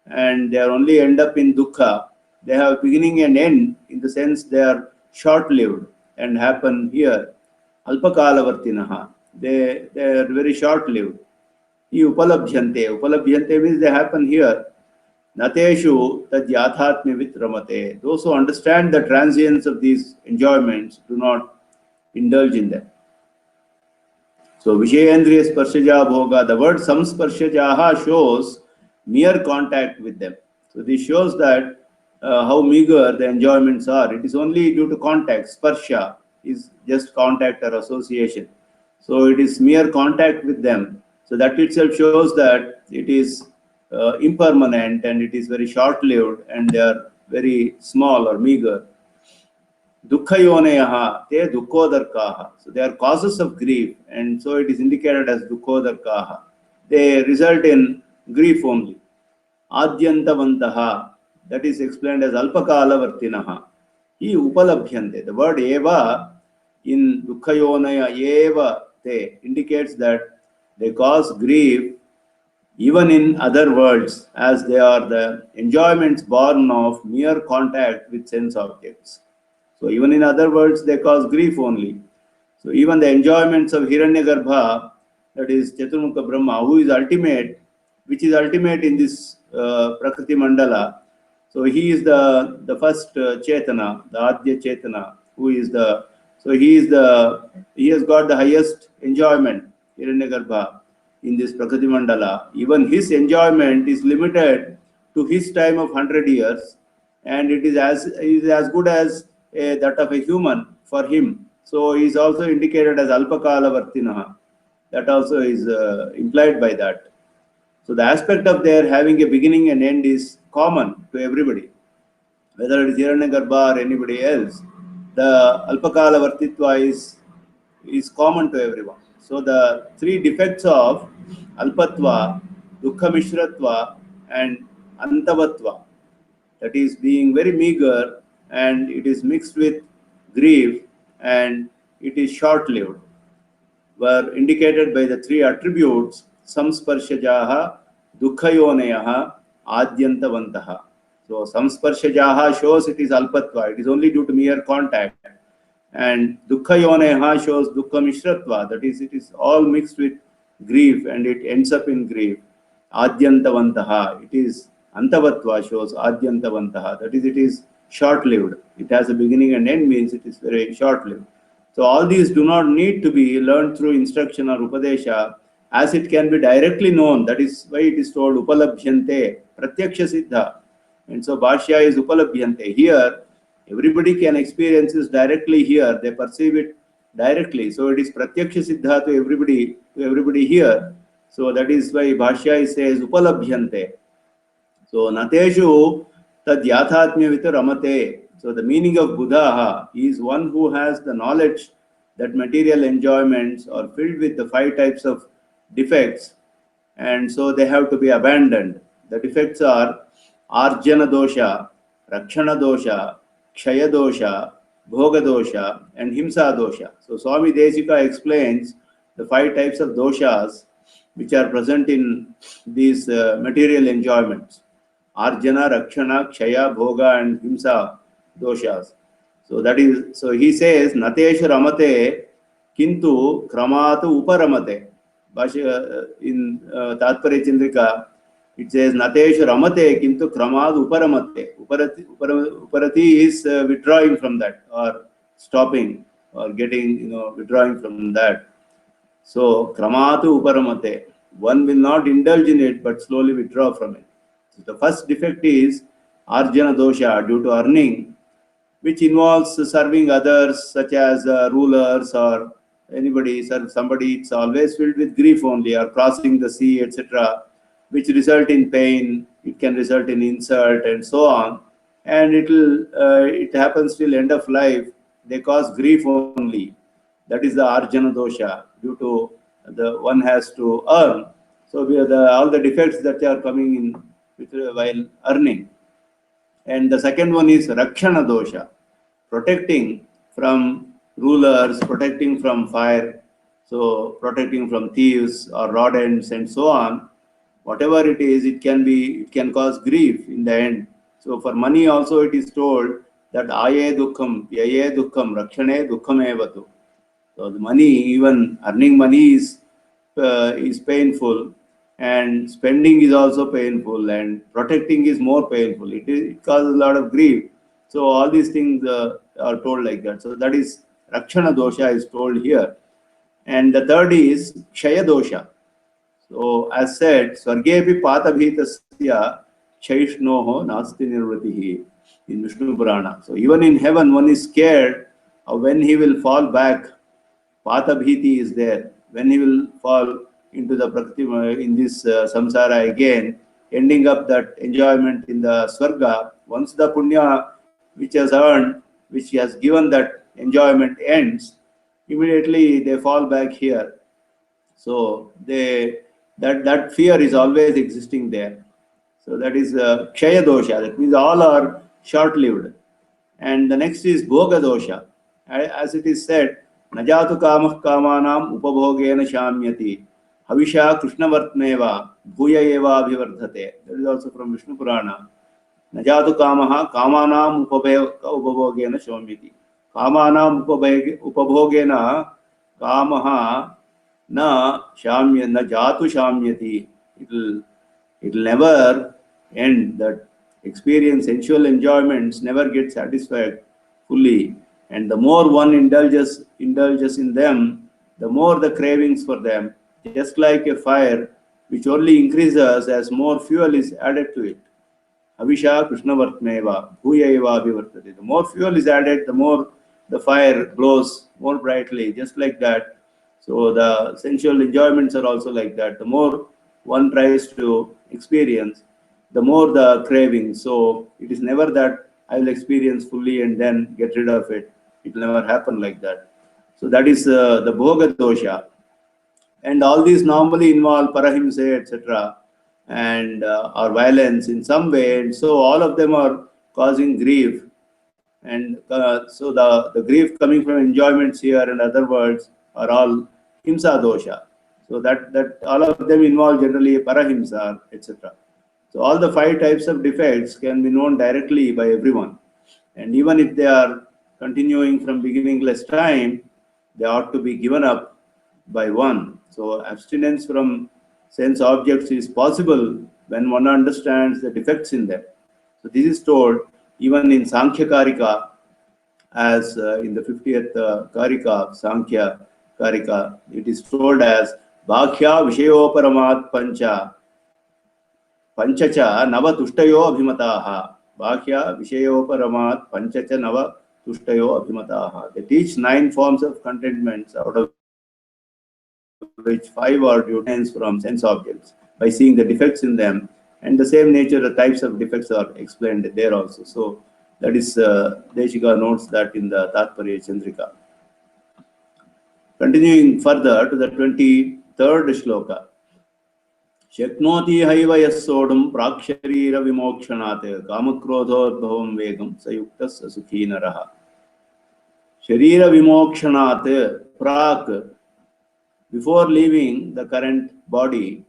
And they are only end up in dukkha. They have beginning and end in the sense they are short-lived and happen here. Alpakalavartinaha. They are very short-lived. Upalabhyante means they happen here. Nateshu tad yathatmya ramate. Those who understand the transience of these enjoyments do not indulge in them. So Vishayendriya Sparshaja Bhoga, the word Samsparshajaha shows mere contact with them. So this shows that how meager the enjoyments are. It is only due to contact. Sparsha is just contact or association. So it is mere contact with them. So that itself shows that it is impermanent and it is very short-lived and they are very small or meager. Dukkha yoneyaha, te dukkhodarkaha. So they are causes of grief, and so it is indicated as dukkhodarkaha. They result in grief only. Adyantavantaha, that is explained as alpakalavartinaha. Hi upalabhyante. The word eva in dukkha yonaya eva te indicates that they cause grief even in other worlds, as they are the enjoyments born of mere contact with sense objects. So even in other words, they cause grief only. So even the enjoyments of Hiranyagarbha, that is Chaturmukha Brahma, who is ultimate, which is ultimate in this Prakriti Mandala. So he is the first Chetana, the Adya Chetana, who is the, so he has got the highest enjoyment, Hiranyagarbha, in this Prakriti Mandala. Even his enjoyment is limited to his time of 100 years, and it is as good as that of a human for him. So he is also indicated as Alpakala Vartinaha. That also is implied by that. So the aspect of their having a beginning and end is common to everybody, whether it is Hiranyagarbha or anybody else. The Alpakala Vartitva is common to everyone. So the three defects of Alpatva, Dukkha Mishratva, and Antavatva, that is being very meager and it is mixed with grief and it is short-lived, were indicated by the three attributes Samsparshajaha, Dukkhayonayaha, Adyantavantaha. So Samsparshajaha shows it is Alpatva, it is only due to mere contact. And Dukkhayonayaha shows Dukkha Mishratva, that is, it is all mixed with grief and it ends up in grief. Adyantavantaha, it is Antavatva shows Adyantavantaha, that is, it is short-lived. It has a beginning and end, means it is very short-lived. So all these do not need to be learned through instruction or Upadesha, as it can be directly known. That is why it is told Upalabhyante, Pratyaksha Siddha. And so Bhashya is Upalabhyante. Here, everybody can experience this directly here. They perceive it directly. So it is Pratyaksha Siddha to everybody here. So that is why Bhashya says Upalabhyante. So Nateshu tad yathatmya ramate. So the meaning of Buddha is one who has the knowledge that material enjoyments are filled with the 5 types of defects, and so they have to be abandoned. The defects are Arjana dosha, Rakshana dosha, Kshaya dosha, Bhoga dosha, and Himsa dosha. So Swami Desika explains the 5 types of doshas which are present in these material enjoyments. Arjana, Rakshana, Kshaya, Bhoga, and Himsa doshas. So that is, so he says, Nateshu ramate kintu kramatu uparamate. Bhashya in Tatparya Chandrika, it says Nateshu ramate kintu kramadu uparamate. Uparati is withdrawing from that, or stopping, or getting, withdrawing from that. So kramatu uparamate. One will not indulge in it, but slowly withdraw from it. So the first defect is Arjana dosha, due to earning, which involves serving others, such as rulers or anybody, somebody. It's always filled with grief only, or crossing the sea, etc., which result in pain. It can result in insult and so on, and it happens till end of life. they cause grief only. That is the arjana dosha, due to the one has to earn. So all the defects that are coming in while earning. And the second one is rakshana dosha, protecting from rulers, protecting from fire, so protecting from thieves or rodents and so on. Whatever it is, it can cause grief in the end. So for money also it is told that aye dukkham, yaye dukkham, rakshane dukkham evatu. So the money, even earning money is painful, and spending is also painful, and protecting is more painful. It causes a lot of grief. So all these things are told like that. So that is rakshana dosha is told here. And the third is kshaya dosha. So as said, Swargepi Patabhitasya Chaishnoho Nasti Nirvratihi in Vishnu Purana. So even in heaven, one is scared of when he will fall back. Patabhiti is there. When he will fall into the Prakriti, in this samsara again, ending up that enjoyment in the Swarga. Once the punya which has earned, which has given that enjoyment ends, immediately they fall back here. So that fear is always existing there. So that is kshaya dosha. That means all are short-lived. And the next is bhoga dosha. As it is said, najatu kamah kamanam upabhogena shamyati havisha krishnavartmeva bhuya eva abhivardhate. That is also from Vishnu Purana. Najatu kamaha kamanam upabhogena shamyati. Kamanam upabhogena kamaha na shamya na jatu shamyati. It'll never end. That experience, sensual enjoyments never get satisfied fully. And the more one indulges in them, the more the cravings for them. Just like a fire, which only increases as more fuel is added to it. Havisha Krishnavartmeva Bhuya eva abhivartate. The more fuel is added, the more the fire glows more brightly. Just like that. So the sensual enjoyments are also like that. The more one tries to experience, the more the craving. So it is never that I will experience fully and then get rid of it. It will never happen like that. So that is the bhoga dosha. And all these normally involve parahimsa, etc. and or violence in some way. And so all of them are causing grief. And so the grief coming from enjoyments here and other words are all himsa dosha. So that all of them involve generally parahimsa, etc. So all the 5 types of defects can be known directly by everyone. And even if they are continuing from beginningless time, they ought to be given up by one. So abstinence from sense objects is possible when one understands the defects in them. So this is told even in Sankhya Karika, as in the 50th Karika, Sankhya Karika, it is told as Bhakya Vishayoparamat Pancha Panchacha Nava Tushtayo Abhimataha. Bhakya Vishayoparamat Panchacha Nava Tushtayo Abhimataha. They teach 9 forms of contentments, out of which 5 are due from sense objects, by seeing the defects in them. And the same nature, the types of defects are explained there also. So that is, Deshika notes that in the Tatparya Chandrika. Continuing further to the 23rd shloka. Shaknoti haiva yassodam praksharira vimokshanate kamakrodhodbhavam vegam sayuktas sasukhi naraha. Sharira vimokshanate prak, before leaving the current body,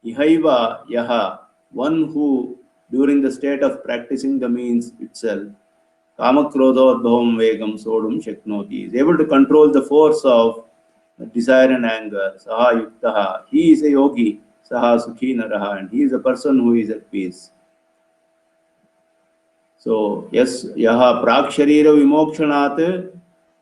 ihaiva yaha, one who during the state of practicing the means itself, kamakrodhodbhavam vegam sodum shaknoti, is able to control the force of desire and anger. Saha yuktaha, he is a yogi. Saha sukhi naraha, and he is a person who is at peace. So yes, yaha prak sharira vimokshanat,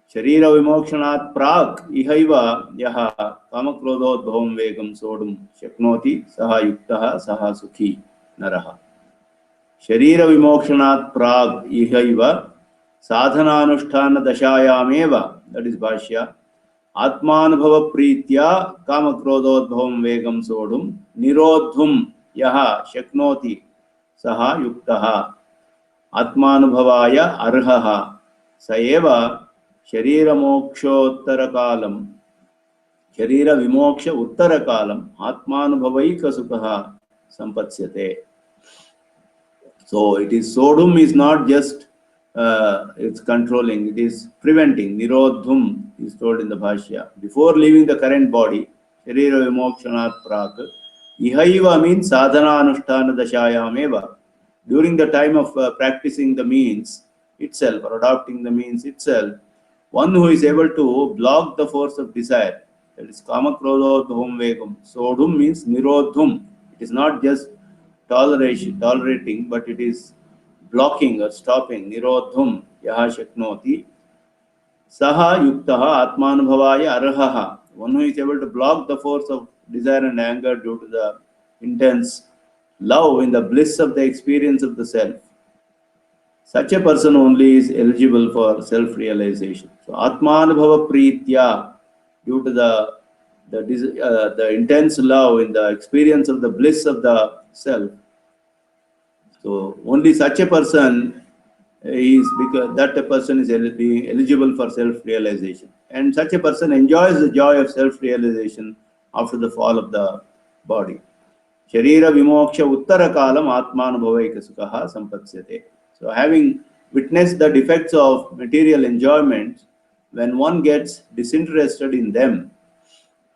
sharira vimokshanat prak ihaiva yaha kamakrodhodbhavam vegam sodum shaknoti saha yuktaha saha sukhi naraha. Sharira vimokshanat prak ihaiva sadhananusthana dashayameva, that is Bhashya, Atmanubhava Pritya Kamakrodhodbhavam Vegam Sodum Nirodhum Yaha Shaknoti Saha Yuktaha Atmanubhavaya Arhaha Saeva Sharira mokshottara Sharira vimoksha uttara kalam atmanubhavaika sukha sampatsyate. So it is sodhum is not just it's controlling, it is preventing. Nirodhum is told in the Bhashya. Before leaving the current body, Sharira vimokshanat prak, ihaiva means sadhana anushtana dashayam eva. During the time of practicing the means itself or adopting the means itself, one who is able to block the force of desire, that is kama krodhodhum vegam. Sodhum means nirodhum. It is not just tolerating, but it is blocking or stopping. Nirodhum yaha shaknoti. Saha yuktaha atmanubhavaya arhaha. One who is able to block the force of desire and anger due to the intense love in the bliss of the experience of the self. Such a person only is eligible for self-realization. So atmanubhava pritya, due to the intense love in the experience of the bliss of the self. So only such a person is, because that a person is eligible for self-realization, and such a person enjoys the joy of self-realization after the fall of the body. Sharira vimoksha uttara kalam atmanubhavaika sukha sampatsyate. So having witnessed the defects of material enjoyments, when one gets disinterested in them,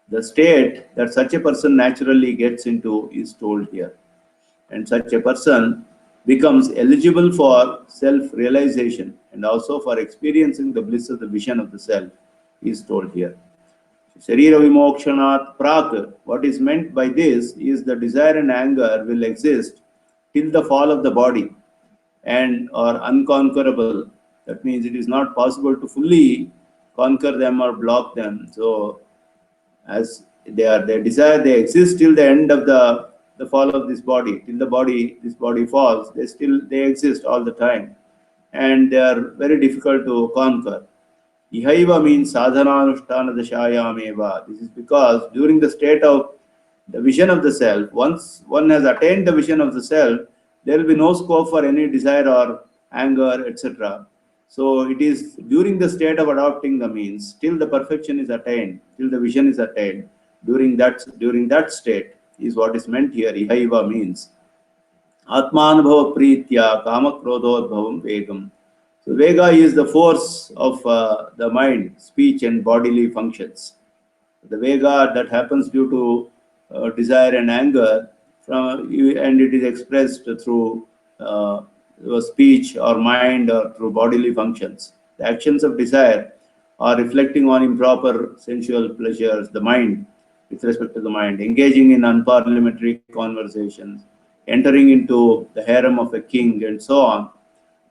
the state that such a person naturally gets into is told here. And such a person becomes eligible for self-realization and also for experiencing the bliss of the vision of the self is told here. Sharira vimokshanat prak. What is meant by this is the desire and anger will exist till the fall of the body and are unconquerable. That means it is not possible to fully conquer them or block them. So as they desire, they exist till the end of the fall of this body. Till this body falls, they exist all the time, and they are very difficult to conquer. Ihaiva means sadhananushtana dashayam eva. This is because during the state of the vision of the self, once one has attained the vision of the self, there will be no scope for any desire or anger, etc. So it is during the state of adopting the means, till the perfection is attained, till the vision is attained, during that state is what is meant here. Ihaiva means atmanubhava pritya kama krodhodbhavam vegam. So vega is the force of the mind, speech and bodily functions. The vega that happens due to desire and anger, and it is expressed through speech or mind or through bodily functions. The actions of desire are reflecting on improper sensual pleasures, the mind, with respect to the mind, engaging in unparliamentary conversations, entering into the harem of a king, and so on.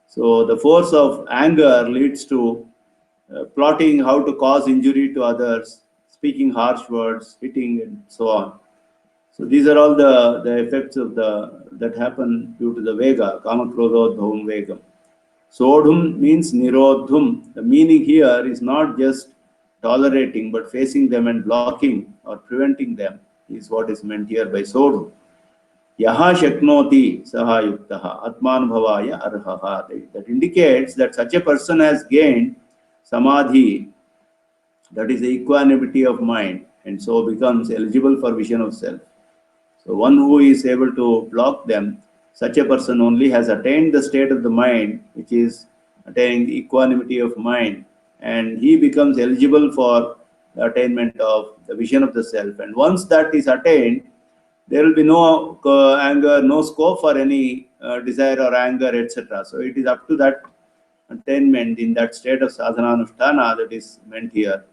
So the force of anger leads to plotting how to cause injury to others, speaking harsh words, hitting, and so on. So these are all the effects of that happen due to the vega, kama krodhodbhavam vegam. Sodhum means nirodhum. The meaning here is not just tolerating, but facing them and blocking or preventing them is what is meant here by sodhum. Yaha shaknoti saha yuktaha atmanubhavaya arhaha. That indicates that such a person has gained samadhi, that is the equanimity of mind, and so becomes eligible for vision of self. So one who is able to block them, such a person only has attained the state of the mind, which is attaining the equanimity of mind, and he becomes eligible for the attainment of the vision of the self. And once that is attained, there will be no anger, no scope for any desire or anger, etc. So it is up to that attainment in that state of sadhananushtana that is meant here.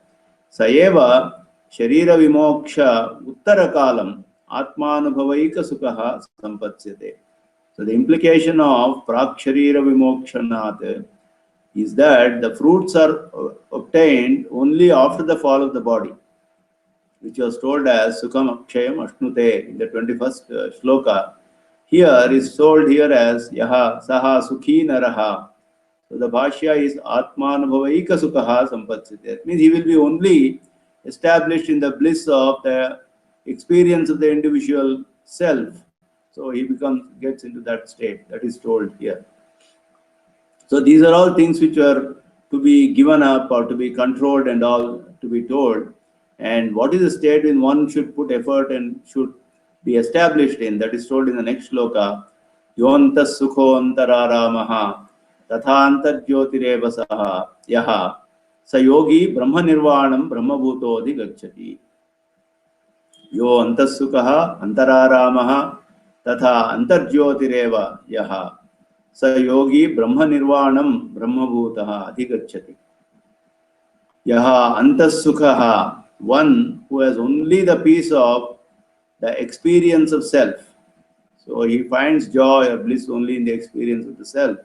Sayeva sharira vimoksha uttara kalam atmanubhavaika sukha sampatsyate. So the implication of praksharira vimokshanat is that the fruits are obtained only after the fall of the body, which was told as Sukham Akshayam Ashnute in the 21st shloka. Here is told here as Yaha Saha Sukhi Naraha. So the Bhashya is Atmanubhavaika Sukha Sampatsyate. That means he will be only established in the bliss of the experience of the individual self. So he gets into that state. That is told here. So these are all things which are to be given up or to be controlled and all to be told. And what is the state when one should put effort and should be established in? That is told in the next shloka. Yontas sukho antararamaha tathantar jyotireva saha yaha sa yogi brahma nirvanam brahma bhutodhi gacchati. Yo antas sukha antararamaha tatha antarjyotireva yaha sa yogi brahma nirvanam brahma bhutaha adhigacchati. Yaha antas sukha, one who has only the peace of the experience of self. So he finds joy or bliss only in the experience of the self.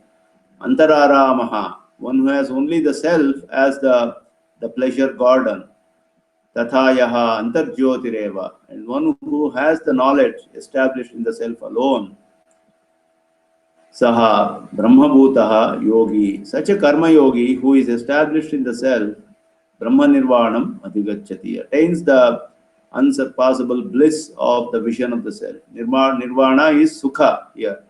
Antararamaha, one who has only the self as the pleasure garden. Tathayaha antarjyotireva, and one who has the knowledge established in the self alone. Saha brahmabhutaha yogi, such a karma yogi who is established in the self, brahma nirvanam adhigacchati, attains the unsurpassable bliss of the vision of the self. Nirvana is sukha here.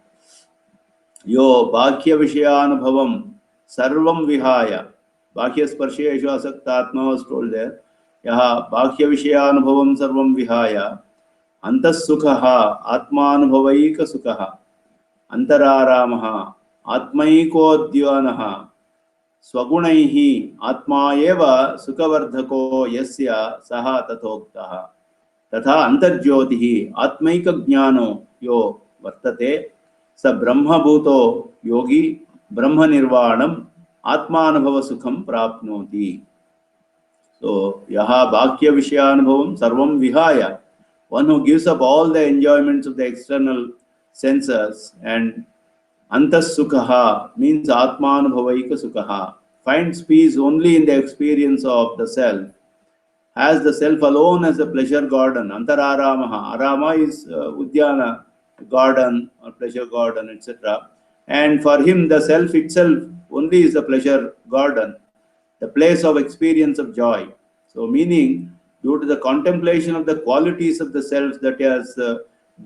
Yo bhakya vishayanubhavam sarvam vihaya, bhakya sparsheshu asaktatma was told there. Yaha bhakya vishayanubhavam sarvam vihaya antas sukha atmanubhavaika sukha antararamaha atmaikodhyanaha swagunaihi atma eva sukhavardhako yasya saha tathoktaha tatha antarjyotihi atmaika jnano yo vartate sa brahma bhuto yogi brahma nirvanam atmanubhava sukham prapnoti. So yaha bhakya vishayanubhavam sarvam vihaya, one who gives up all the enjoyments of the external senses, and antas sukha means atmanubhavaika sukha, finds peace only in the experience of the self, has the self alone as a pleasure garden. Antararamaha, arama is udyana, garden or pleasure garden, etc. And for him the self itself only is the pleasure garden, the place of experience of joy. So meaning, due to the contemplation of the qualities of the self, that is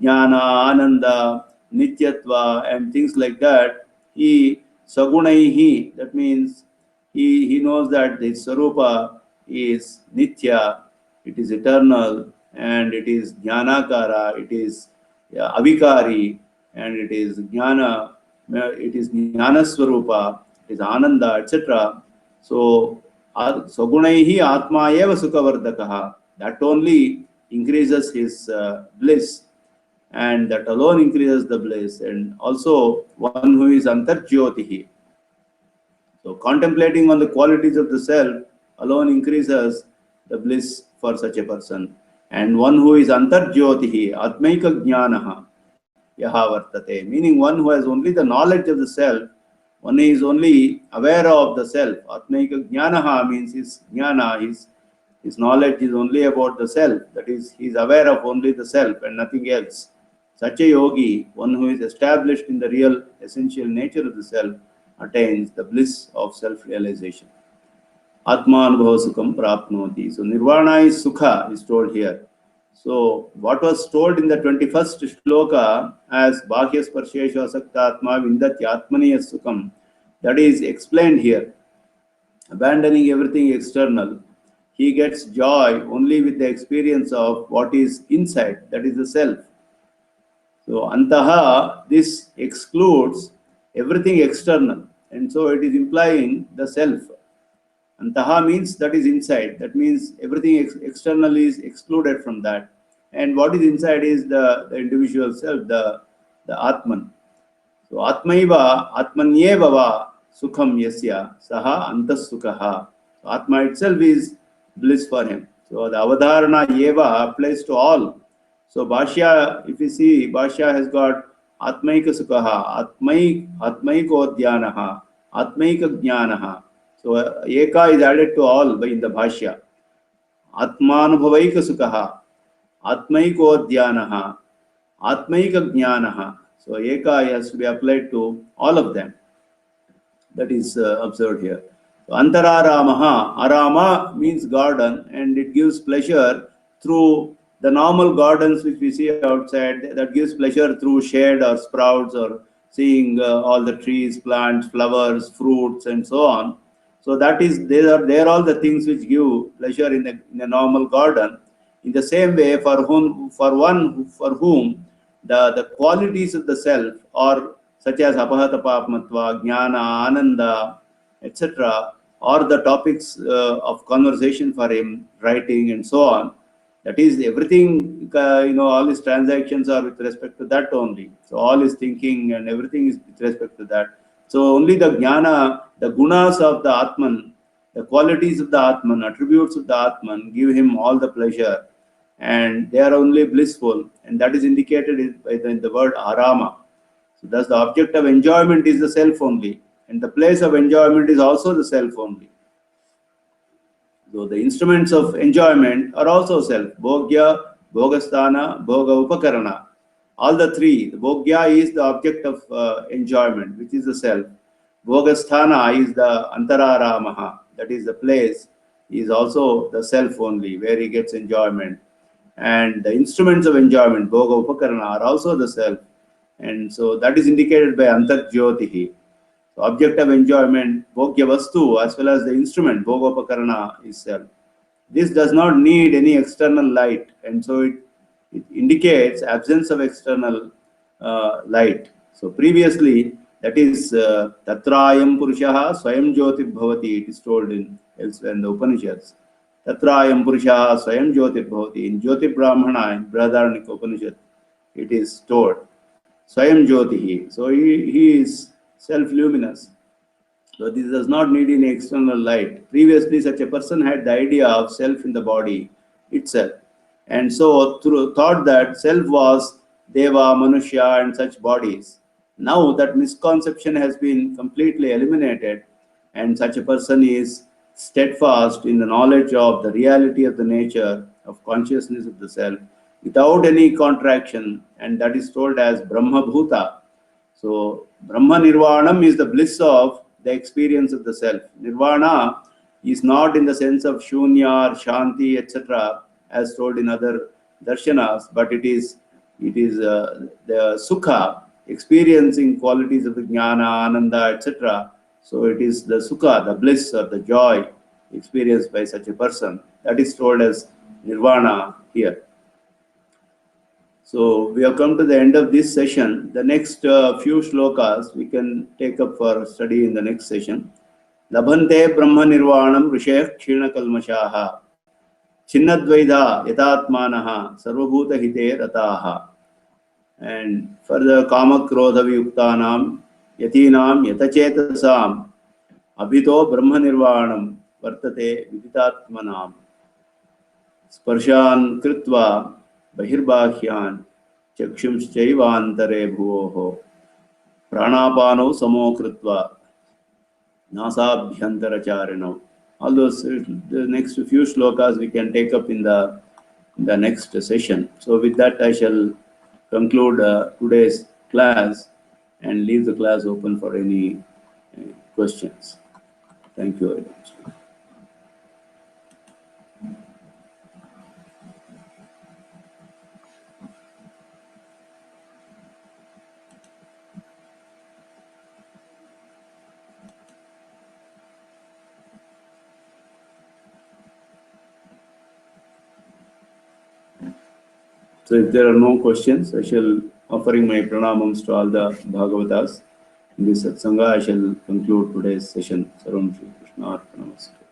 jnana, ananda, nityatva and things like that, he sagunaihi, that means he knows that the Sarupa is nitya, it is eternal, and it is jnanakara, it is avikari, and it is jnana, it is jnana swarupa, it is ananda, etc. So sagunaihi atma eva sukhavardhakaha, that only increases his bliss, and that alone increases the bliss. And also one who is antarjyotihi, so contemplating on the qualities of the self alone increases the bliss for such a person. And one who is antarjyotihi atmaika jnanaha yaha vartate, meaning one who has only the knowledge of the self, one is only aware of the self. Atmaika jnanaha means his jnana, his knowledge is only about the self, that is, he is aware of only the self and nothing else. Such a yogi, one who is established in the real essential nature of the self, attains the bliss of self-realization. Atmanubhava sukham prapnoti. So nirvana is sukha, is told here. So what was told in the 21st shloka as bhakya sparsheshu asaktatma vindatya atmani sukham, that is explained here. Abandoning everything external, he gets joy only with the experience of what is inside, that is the self. So antaha, this excludes everything external, and so it is implying the self. Antaha means that is inside, that means everything external is excluded from that, and what is inside is the individual self, the Atman. So Atmaiva Atmanyeva va sukham yasya saha antas sukha. So Atma itself is bliss for him. So the avadharana yeva applies to all. So Bhashya, if you see, Bhashya has got Atmaika Sukha, Atmaiko Dhyanaha, Atmaika Jnanaha. So Eka is added to all in the Bhashya. Atmanubhavaika Sukha, Atmaiko Dhyanaha, Atmaika Jnanaha. So Eka has to be applied to all of them. That is observed here. So Antararamaha, Arama means garden, and it gives pleasure through the normal gardens which we see outside, that gives pleasure through shade or sprouts or seeing all the trees, plants, flowers, fruits and so on. So that is, they are all the things which give pleasure in a normal garden. In the same way, for whom the qualities of the self are such as apahata papmatva, jnana, ananda, etc., are the topics of conversation for him, writing and so on. That is everything, all his transactions are with respect to that only. So all his thinking and everything is with respect to that. So only the jnana, the gunas of the Atman, the qualities of the Atman, attributes of the Atman give him all the pleasure, and they are only blissful, and that is indicated by the word arama. So thus the object of enjoyment is the self only, and the place of enjoyment is also the self only. So the instruments of enjoyment are also self. Bhogya, Bhogasthana, Bhoga Upakarana. All the three. The Bhogya is the object of enjoyment, which is the self. Bhogasthana is the Antararamaha, that is the place, is also the self only, where he gets enjoyment. And the instruments of enjoyment, Bhoga Upakarana, are also the self. And so that is indicated by Antarjyotihi. So object of enjoyment, Bhogya Vastu, as well as the instrument, Bhogopakarana, is self. This does not need any external light, and so it indicates absence of external light. So previously, that is Tatrayam Purushaha Swayam Jyotir Bhavati, it is told elsewhere in the Upanishads. Tatrayam Purushaha Swayam Jyotir Bhavati. In Jyotir Brahmana, in Brihadaranyaka Upanishad, it is told Swayam Jyotihi. So he is self-luminous. So this does not need any external light. Previously, such a person had the idea of self in the body itself. And so thought that self was Deva, Manusya and such bodies. Now that misconception has been completely eliminated, and such a person is steadfast in the knowledge of the reality of the nature of consciousness of the self without any contraction, and that is told as Brahma Bhuta. So Brahma Nirvanam is the bliss of the experience of the self. Nirvana is not in the sense of Shunya or Shanti, etc., as told in other darshanas, but it is the Sukha, experiencing qualities of the Jnana, Ananda, etc. So it is the Sukha, the bliss or the joy experienced by such a person. That is told as Nirvana here. So we have come to the end of this session. The next few shlokas we can take up for study in the next session. Labhante Brahma Nirvanam Rishayah Kshina Kalmashaha Chinnadvaidha Yatatmanaha Sarvabhuta Hite Rataha. And for the Kama Krodha Vyuktanam Yatinam Yatachetasam Abhito Brahma Nirvanam Vartate Viditatmanam Sparshan Kritva Bahirbahyan Chakshumschaivaantare bhuvoho Pranapano samo kritva Nasabhyantaracharino. All those, the next few shlokas we can take up in the next session. So with that I shall conclude today's class and leave the class open for any questions. Thank you very much. So if there are no questions, I shall, offering my pranamams to all the Bhagavatas in this Satsanga, I shall conclude today's session. Sarvam Shri Krishna Arpanamastu.